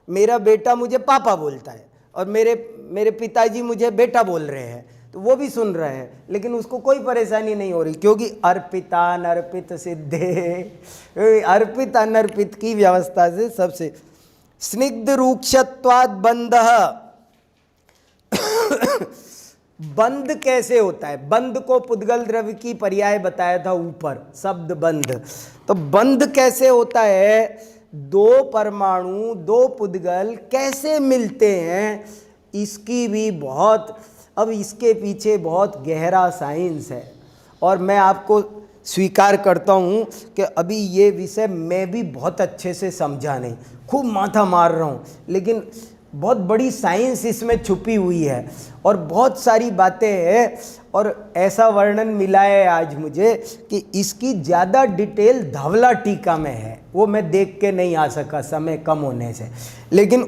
मेरा बेटा मुझे पापा बोलता है और मेरे पिताजी मुझे बेटा बोल रहे हैं, तो वो भी सुन रहे हैं, लेकिन उसको कोई परेशानी नहीं हो रही, क्योंकि अर्पिता नर्पित सिद्धे, अर्पित अनर्पित की व्यवस्था से सबसे। स्निग्ध रूक्षत्वाद बंध, बंध कैसे होता है? बंध को पुद्गल द्रव्य की पर्याय बताया था ऊपर, शब्द बंध। तो बंध कैसे होता है? दो परमाणु दो पुद्गल कैसे मिलते हैं, इसकी भी बहुत, अब इसके पीछे बहुत गहरा साइंस है, और मैं आपको स्वीकार करता हूँ कि अभी ये विषय मैं भी बहुत अच्छे से समझा नहीं, खूब माथा मार रहा हूँ, लेकिन बहुत बड़ी साइंस इसमें छुपी हुई है और बहुत सारी बातें हैं। और ऐसा वर्णन मिला है आज मुझे कि इसकी ज़्यादा डिटेल धवला टीका में है, वो मैं देख के नहीं आ सका समय कम होने से, लेकिन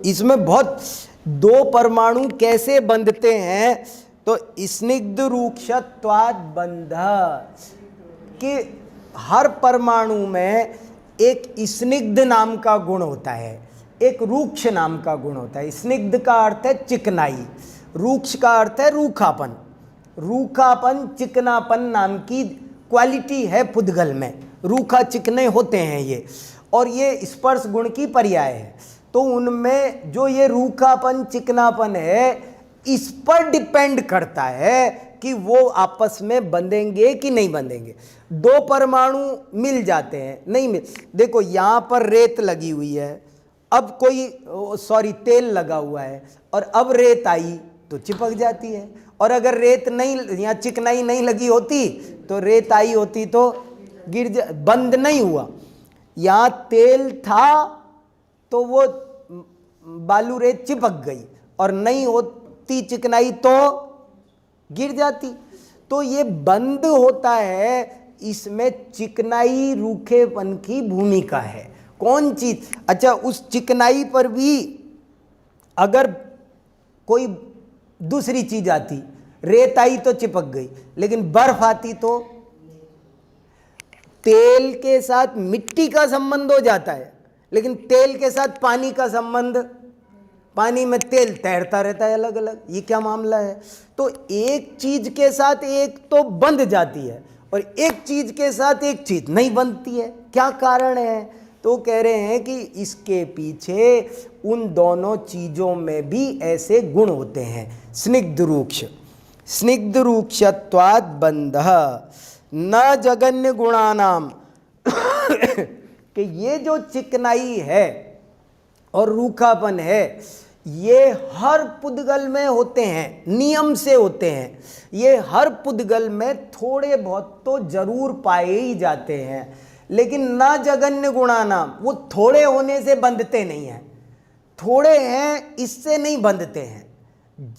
इसमें बहुत दो परमाणु कैसे बंधते हैं। तो स्निग्ध रूक्षत्वाद बंध, कि हर परमाणु में एक स्निग्ध नाम का गुण होता है, एक रूक्ष नाम का गुण होता है। स्निग्ध का अर्थ है चिकनाई, रूक्ष का अर्थ है रूखापन। रूखापन चिकनापन नाम की क्वालिटी है पुद्गल में, रूखा चिकने होते हैं ये, और ये स्पर्श गुण की पर्याय है। तो उनमें जो ये रूखापन चिकनापन है, इस पर डिपेंड करता है कि वो आपस में बंधेंगे कि नहीं बंधेंगे। दो परमाणु मिल जाते हैं, नहीं मिल, देखो यहाँ पर रेत लगी हुई है, अब कोई तेल लगा हुआ है, और अब रेत आई तो चिपक जाती है, और अगर रेत नहीं, यहाँ चिकनाई नहीं लगी होती तो रेत आई होती तो बंद नहीं हुआ। यहाँ तेल था तो वो बालू रेत चिपक गई, और नहीं होती चिकनाई तो गिर जाती। तो ये बंद होता है, इसमें चिकनाई रूखेपन की भूमिका है। कौन चीज? अच्छा, उस चिकनाई पर भी अगर कोई दूसरी चीज आती, रेत आई तो चिपक गई, लेकिन बर्फ आती तो तेल के साथ मिट्टी का संबंध हो जाता है, लेकिन तेल के साथ पानी का संबंध, पानी में तेल तैरता रहता है अलग अलग, ये क्या मामला है? तो एक चीज के साथ एक तो बंध जाती है और एक चीज के साथ एक चीज नहीं बंधती है, क्या कारण है? तो कह रहे हैं कि इसके पीछे उन दोनों चीजों में भी ऐसे गुण होते हैं। स्निग्ध रूक्ष, स्निग्ध रूक्षत्वाद बंध न जगन्य गुणानाम, कि ये जो चिकनाई है और रूखापन है, ये हर पुद्गल में होते हैं, नियम से होते हैं। ये हर पुद्गल में थोड़े बहुत तो जरूर पाए ही जाते हैं, लेकिन न जगन्य गुणानाम, वो थोड़े होने से बंधते नहीं हैं। थोड़े हैं इससे नहीं बंधते हैं,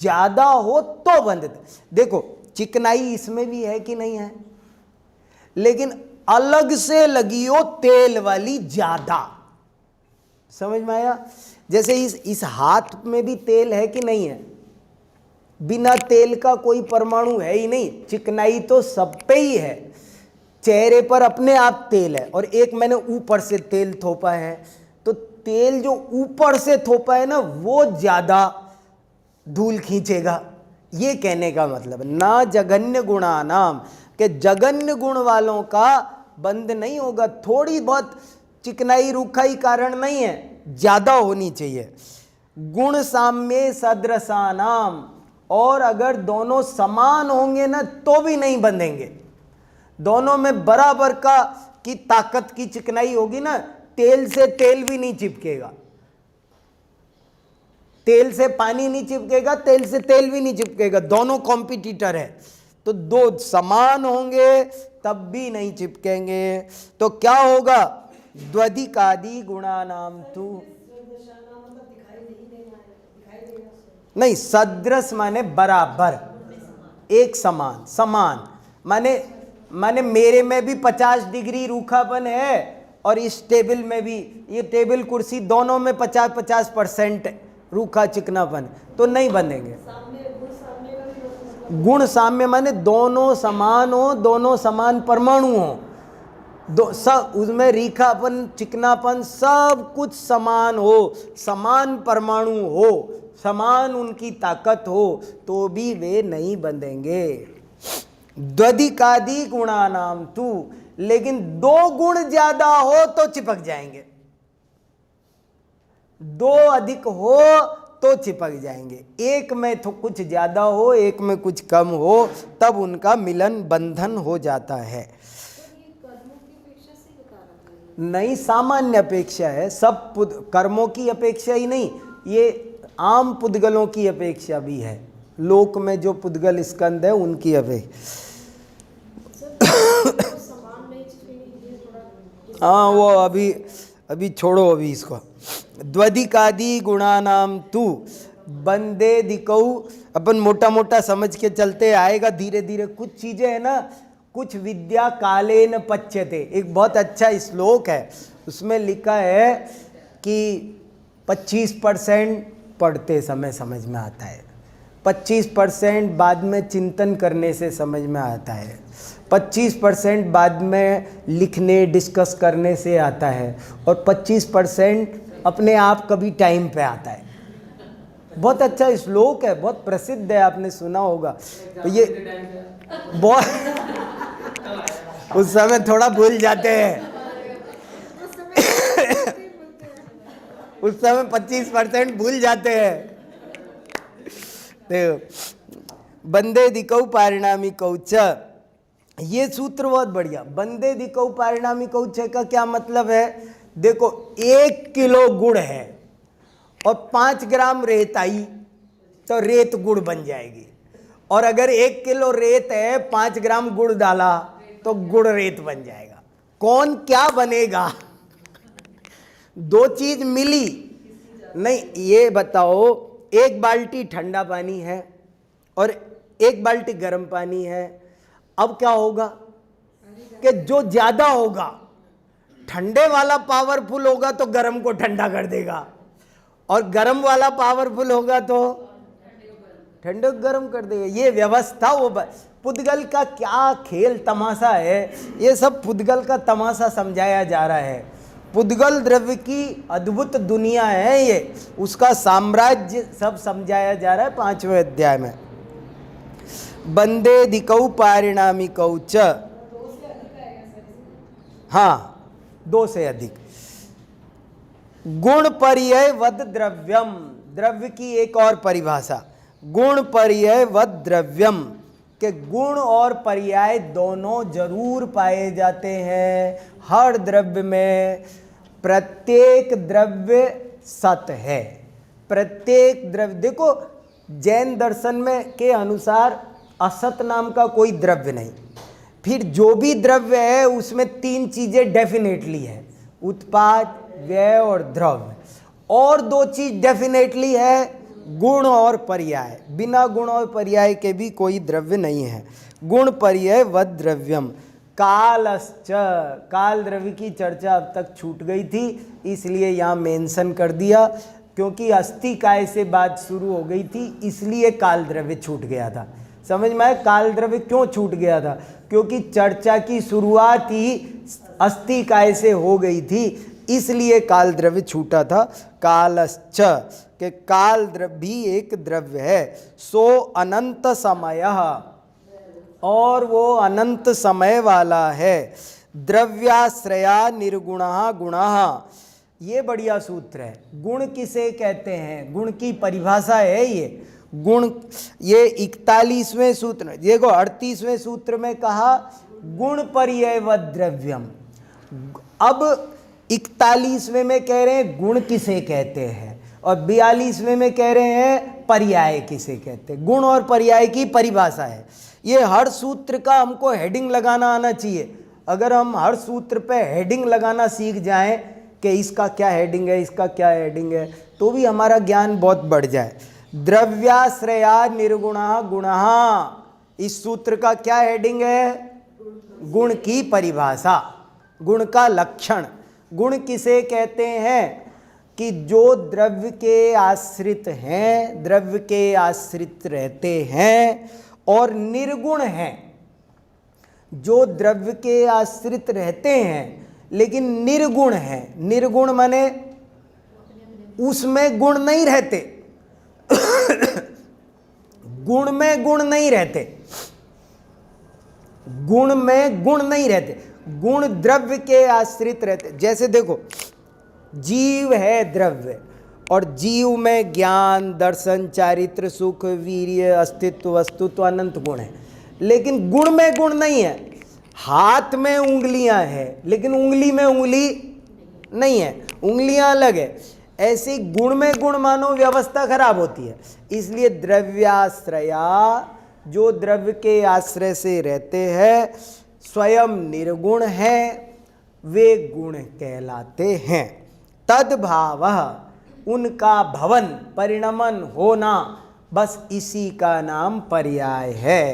ज्यादा हो तो बंधते। देखो चिकनाई इसमें भी है कि नहीं है, लेकिन अलग से लगी हो तेल वाली ज्यादा, समझ में आया? जैसे इस हाथ में भी तेल है कि नहीं है? बिना तेल का कोई परमाणु है ही नहीं, चिकनाई तो सब पे ही है। चेहरे पर अपने आप तेल है, और एक मैंने ऊपर से तेल थोपा है, तो तेल जो ऊपर से थोपा है ना, वो ज्यादा धूल खींचेगा। ये कहने का मतलब ना जघन्य गुणानाम, के जघन्य गुण वालों का बंध नहीं होगा। थोड़ी बहुत चिकनाई रूखाई कारण नहीं है, ज्यादा होनी चाहिए। गुण साम्य सदृशानाम, और अगर दोनों समान होंगे ना तो भी नहीं बंधेंगे। दोनों में बराबर की ताकत की चिकनाई होगी ना, तेल से तेल भी नहीं चिपकेगा, तेल से पानी नहीं चिपकेगा, तेल से तेल भी नहीं चिपकेगा, दोनों कॉम्पिटिटर है। तो दो समान होंगे तब भी नहीं चिपकेंगे। तो क्या होगा? द्वधिकादि गुणानाम तु, नहीं, सदृश माने बराबर, एक समान, समान माने मेरे में भी 50 डिग्री रूखापन है और इस टेबल में भी, ये टेबल कुर्सी दोनों में 50-50% रूखा चिकनापन, तो नहीं बनेंगे। गुण साम्य माने दोनों समान हो, दोनों समान परमाणु हो, सब उसमें रीखापन चिकनापन सब कुछ समान हो, समान परमाणु हो, समान उनकी ताकत हो, तो भी वे नहीं बंधेंगे। द्वधिकादि गुणानाम तु, लेकिन 2 गुण ज्यादा हो तो चिपक जाएंगे, 2 अधिक हो तो चिपक जाएंगे, एक में तो कुछ ज्यादा हो, एक में कुछ कम हो, तब उनका मिलन बंधन हो जाता है। नहीं, सामान्य अपेक्षा है, सब कर्मों की अपेक्षा ही नहीं, ये आम पुद्गलों की अपेक्षा भी है, लोक में जो पुद्गल स्कंद है उनकी अपेक्षा। हाँ, वो अभी छोड़ो अभी इसको। द्वधिकादि गुणानाम तु बंदे दिकऊ, अपन मोटा मोटा समझ के चलते, आएगा धीरे धीरे। कुछ चीजें है ना, कुछ विद्या कालेन पच्यते, एक बहुत अच्छा श्लोक है, उसमें लिखा है कि 25% पढ़ते समय समझ में आता है, 25% बाद में चिंतन करने से समझ में आता है, 25% बाद में लिखने डिस्कस करने से आता है, और 25% अपने आप कभी टाइम पे आता है। बहुत अच्छा श्लोक है, बहुत प्रसिद्ध है, आपने सुना होगा। तो ये बहुत उस समय थोड़ा भूल जाते हैं उस समय 25% भूल जाते हैं। देखो, बंदे दिकऊ पारिणामी कौच, ये सूत्र बहुत बढ़िया। बंदे दिकऊ पारिणामी कौच का क्या मतलब है? देखो, 1 किलो गुड़ है और 5 ग्राम रेत आई तो रेत गुड़ बन जाएगी, और अगर 1 किलो रेत है 5 ग्राम गुड़ डाला तो गुड़ रेत बन जाएगा। कौन क्या बनेगा? 2 चीज मिली नहीं। ये बताओ, 1 बाल्टी ठंडा पानी है और 1 बाल्टी गर्म पानी है, अब क्या होगा कि जो ज्यादा होगा, ठंडे वाला पावरफुल होगा तो गर्म को ठंडा कर देगा, और गर्म वाला पावरफुल होगा तो ठंडे को गर्म कर देगा। ये व्यवस्था, वो पुद्गल का क्या खेल तमाशा है, ये सब पुद्गल का तमाशा समझाया जा रहा है। पुद्गल द्रव्य की अद्भुत दुनिया है ये, उसका साम्राज्य सब समझाया जा रहा है 5वें अध्याय में। बंदे दिकऊ पारिणामी कौच, हाँ, 2 से अधिक। गुण पर्यय वद द्रव्यम, द्रव्य की एक और परिभाषा, गुण पर्यय वद द्रव्यम, के गुण और पर्याय दोनों जरूर पाए जाते हैं हर द्रव्य में। प्रत्येक द्रव्य सत है, प्रत्येक द्रव्य। देखो, जैन दर्शन में के अनुसार असत नाम का कोई द्रव्य नहीं। फिर जो भी द्रव्य है उसमें 3 चीजें डेफिनेटली है, उत्पाद, व्यय और द्रव्य। और 2 चीज डेफिनेटली है, गुण और पर्याय। बिना गुण और पर्याय के भी कोई द्रव्य नहीं है। गुण पर्याय वद द्रव्यम। कालश्च, काल द्रव्य की चर्चा अब तक छूट गई थी, इसलिए यहाँ मेंशन कर दिया, क्योंकि अस्थि काय से बात शुरू हो गई थी, इसलिए काल द्रव्य छूट गया था। समझ में आया काल द्रव्य क्यों छूट गया था? क्योंकि चर्चा की शुरुआत ही अस्थि काय से हो गई थी, इसलिए काल द्रव्य छूटा था। कालश्च, के काल द्रव्य भी एक द्रव्य है। सो अनंत समय, और वो अनंत समय वाला है। द्रव्याश्रया निर्गुणः गुणः, ये बढ़िया सूत्र है। गुण किसे कहते हैं? गुण की परिभाषा है ये। गुण, ये 41वें सूत्र, देखो 38वें सूत्र में कहा गुण पर्ययवद द्रव्यम। अब 41वें में कह रहे हैं गुण किसे कहते हैं, और 42वें में कह रहे हैं पर्याय किसे कहते हैं। गुण और पर्याय की परिभाषा है ये। हर सूत्र का हमको हेडिंग लगाना आना चाहिए। अगर हम हर सूत्र पे हेडिंग लगाना सीख जाएं कि इसका क्या हेडिंग है, इसका क्या हेडिंग है, तो भी हमारा ज्ञान बहुत बढ़ जाए। द्रव्याश्रया निर्गुणः गुणः। इस सूत्र का क्या हेडिंग है? गुण की परिभाषा, गुण का लक्षण। गुण किसे कहते हैं? कि जो द्रव्य के आश्रित हैं, द्रव्य के आश्रित रहते हैं और निर्गुण हैं। जो द्रव्य के आश्रित रहते हैं लेकिन निर्गुण हैं। निर्गुण माने उसमें गुण नहीं रहते, गुण में गुण नहीं रहते, गुण में गुण नहीं रहते, गुण द्रव्य के आश्रित रहते। जैसे देखो, जीव है द्रव्य और जीव में ज्ञान, दर्शन, चारित्र, सुख, वीर्य, अस्तित्व, वस्तुत्व, अनंत गुण है, लेकिन गुण में गुण नहीं है। हाथ में उंगलियां हैं लेकिन उंगली में उंगली नहीं है, उंगलियां अलग है। ऐसे गुण में गुण मानो व्यवस्था खराब होती है। इसलिए द्रव्याश्रया, जो द्रव्य के आश्रय से रहते हैं, स्वयं निर्गुण हैं, वे गुण कहलाते हैं। तद्भावः, उनका भवन, परिणमन, होना, बस इसी का नाम पर्याय है।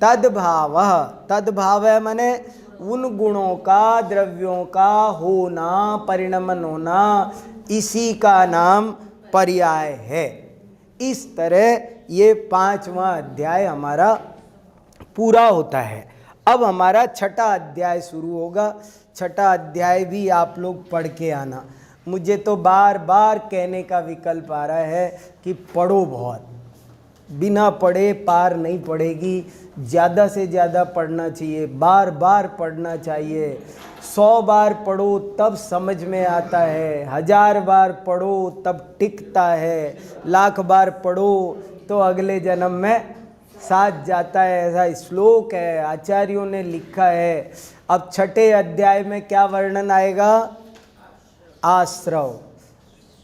तद्भावः, तद्भाव है माने उन गुणों का, द्रव्यों का होना, परिणमन होना, इसी का नाम पर्याय है। इस तरह ये 5वां अध्याय हमारा पूरा होता है। अब हमारा 6ठा अध्याय शुरू होगा। 6ठा अध्याय भी आप लोग पढ़ के आना। मुझे तो बार बार कहने का विकल्प आ रहा है कि पढ़ो बहुत, बिना पढ़े पार नहीं पड़ेगी। ज़्यादा से ज़्यादा पढ़ना चाहिए, बार बार पढ़ना चाहिए। 100 बार पढ़ो तब समझ में आता है, 1000 बार पढ़ो तब टिकता है, 1,00,000 बार पढ़ो तो अगले जन्म में साथ जाता है। ऐसा श्लोक है, आचार्यों ने लिखा है। अब 6ठे अध्याय में क्या वर्णन आएगा? आश्रव।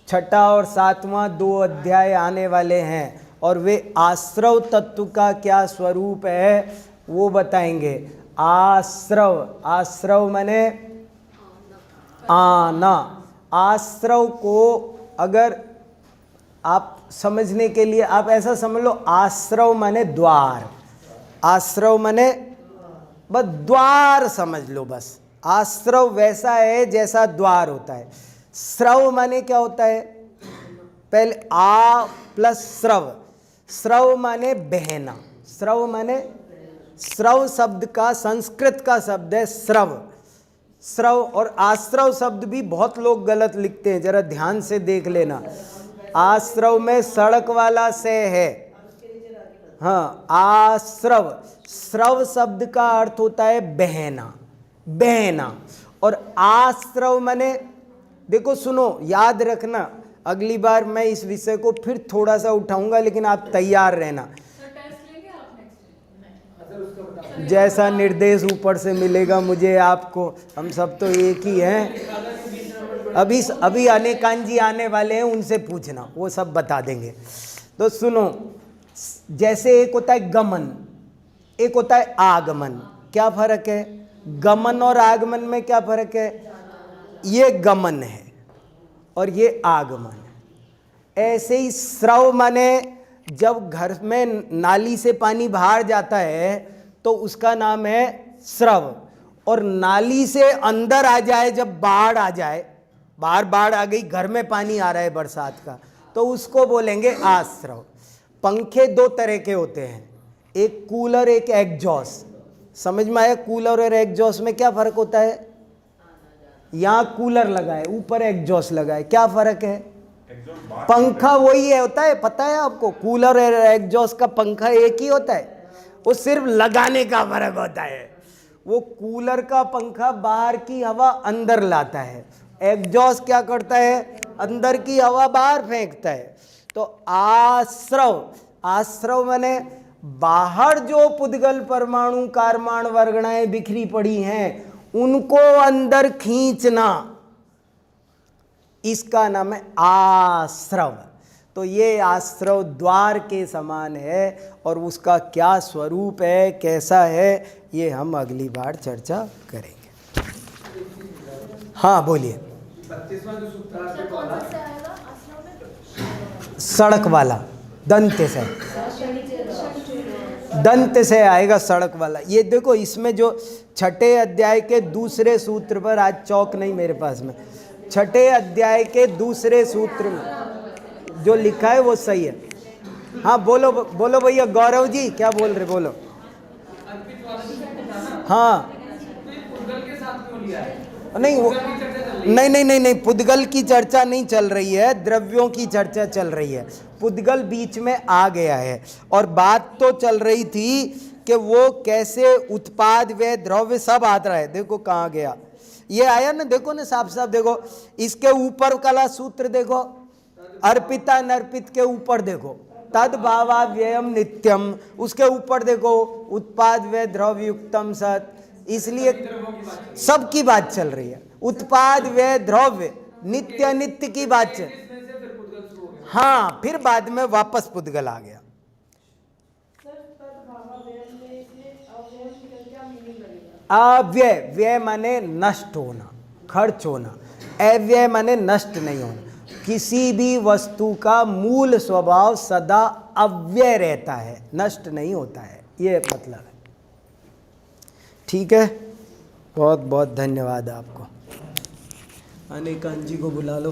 6ठा और 7वां 2 अध्याय आने वाले हैं और वे आश्रव तत्व का क्या स्वरूप है वो बताएंगे। आश्रव, आश्रव माने आना। आश्रव को अगर आप समझने के लिए आप ऐसा समझ लो, आश्रव माने द्वार, आश्रव माने बस द्वार समझ लो। बस आश्रव वैसा है जैसा द्वार होता है। स्रव माने क्या होता है? पहले आ प्लस स्रव, स्रव माने बहना। स्रव माने, स्रव शब्द का संस्कृत का शब्द है स्रव। स्रव और आश्रव शब्द भी बहुत लोग गलत लिखते हैं, जरा ध्यान से देख लेना। आश्रव में सड़क वाला से है, हाँ, आश्रव। स्रव शब्द का अर्थ होता है बहना, बहना। और आश्रव माने, देखो सुनो, याद रखना, अगली बार मैं इस विषय को फिर थोड़ा सा उठाऊंगा, लेकिन आप तैयार रहना। जैसा निर्देश ऊपर से मिलेगा मुझे, आपको, हम सब तो एक ही हैं। अभी अनेकांत जी आने वाले हैं, उनसे पूछना, वो सब बता देंगे। तो सुनो, जैसे एक होता है गमन, एक होता है आगमन। क्या फर्क है? गमन और आगमन में क्या फर्क है? ये गमन है और ये आगमन है। ऐसे ही स्रव माने जब घर में नाली से पानी बाहर जाता है तो उसका नाम है स्रव। और नाली से अंदर आ जाए, जब बाढ़ आ जाए, बाहर बाढ़ आ गई, घर में पानी आ रहा है बरसात का, तो उसको बोलेंगे आश्रव। पंखे 2 तरह के होते हैं, एक कूलर, एक एग्जॉस्ट। समझ में आया? कूलर और एग्जॉस्ट में क्या फर्क होता है? यहाँ कूलर लगा है, ऊपर एग्जॉस्ट लगा है, क्या फर्क है? पंखा वही है, होता है, पता है आपको? कूलर और एग्जॉस्ट का पंखा एक ही होता है, वो सिर्फ लगाने का फर्क होता है। वो कूलर का पंखा बाहर की हवा अंदर लाता है, एग्जॉस्ट क्या करता है? अंदर की हवा बाहर फेंकता है। तो आश्रव, आश्रव माने बाहर जो पुद्गल, परमाणु, कारमाण, वर्गणाएं बिखरी पड़ी हैं उनको अंदर खींचना, इसका नाम है आश्रव। तो ये आश्रव द्वार के समान है और उसका क्या स्वरूप है, कैसा है, ये हम अगली बार चर्चा करेंगे। हाँ बोलिए। 32वां जो सूत्र है, सड़क वाला, दंत से, दंत से आएगा सड़क वाला। ये देखो इसमें जो छठे अध्याय के दूसरे सूत्र पर, आज चौक नहीं मेरे पास में, छठे अध्याय के दूसरे सूत्र में जो लिखा है वो सही है। हाँ बोलो बोलो भैया, गौरव जी क्या बोल रहे, बोलो। हाँ नहीं, पुद्गल की चर्चा नहीं चल रही है, द्रव्यों की चर्चा चल रही है। पुद्गल बीच में आ गया है और बात तो चल रही थी कि वो कैसे उत्पाद व द्रव्य सब आ रहा है। देखो कहाँ गया, ये आया ना, देखो ना साफ साफ, देखो इसके ऊपर वाला सूत्र देखो, अर्पिता नर्पित के ऊपर देखो तद भावा व्ययम नित्यम, उसके ऊपर देखो उत्पाद व द्रव्य युक्तम सत। इसलिए सबकी बात चल रही है, उत्पाद व द्रव्य नित्य अनित्य की बात चल। हाँ फिर बाद में वापस पुद्गल आ गया। अव्यय, व्यय माने नष्ट होना, खर्च होना, अव्यय माने नष्ट नहीं होना। किसी भी वस्तु का मूल स्वभाव सदा अव्यय रहता है, नष्ट नहीं होता है, ये मतलब है। ठीक है, बहुत बहुत धन्यवाद आपको। अनिकांत जी को बुला लो।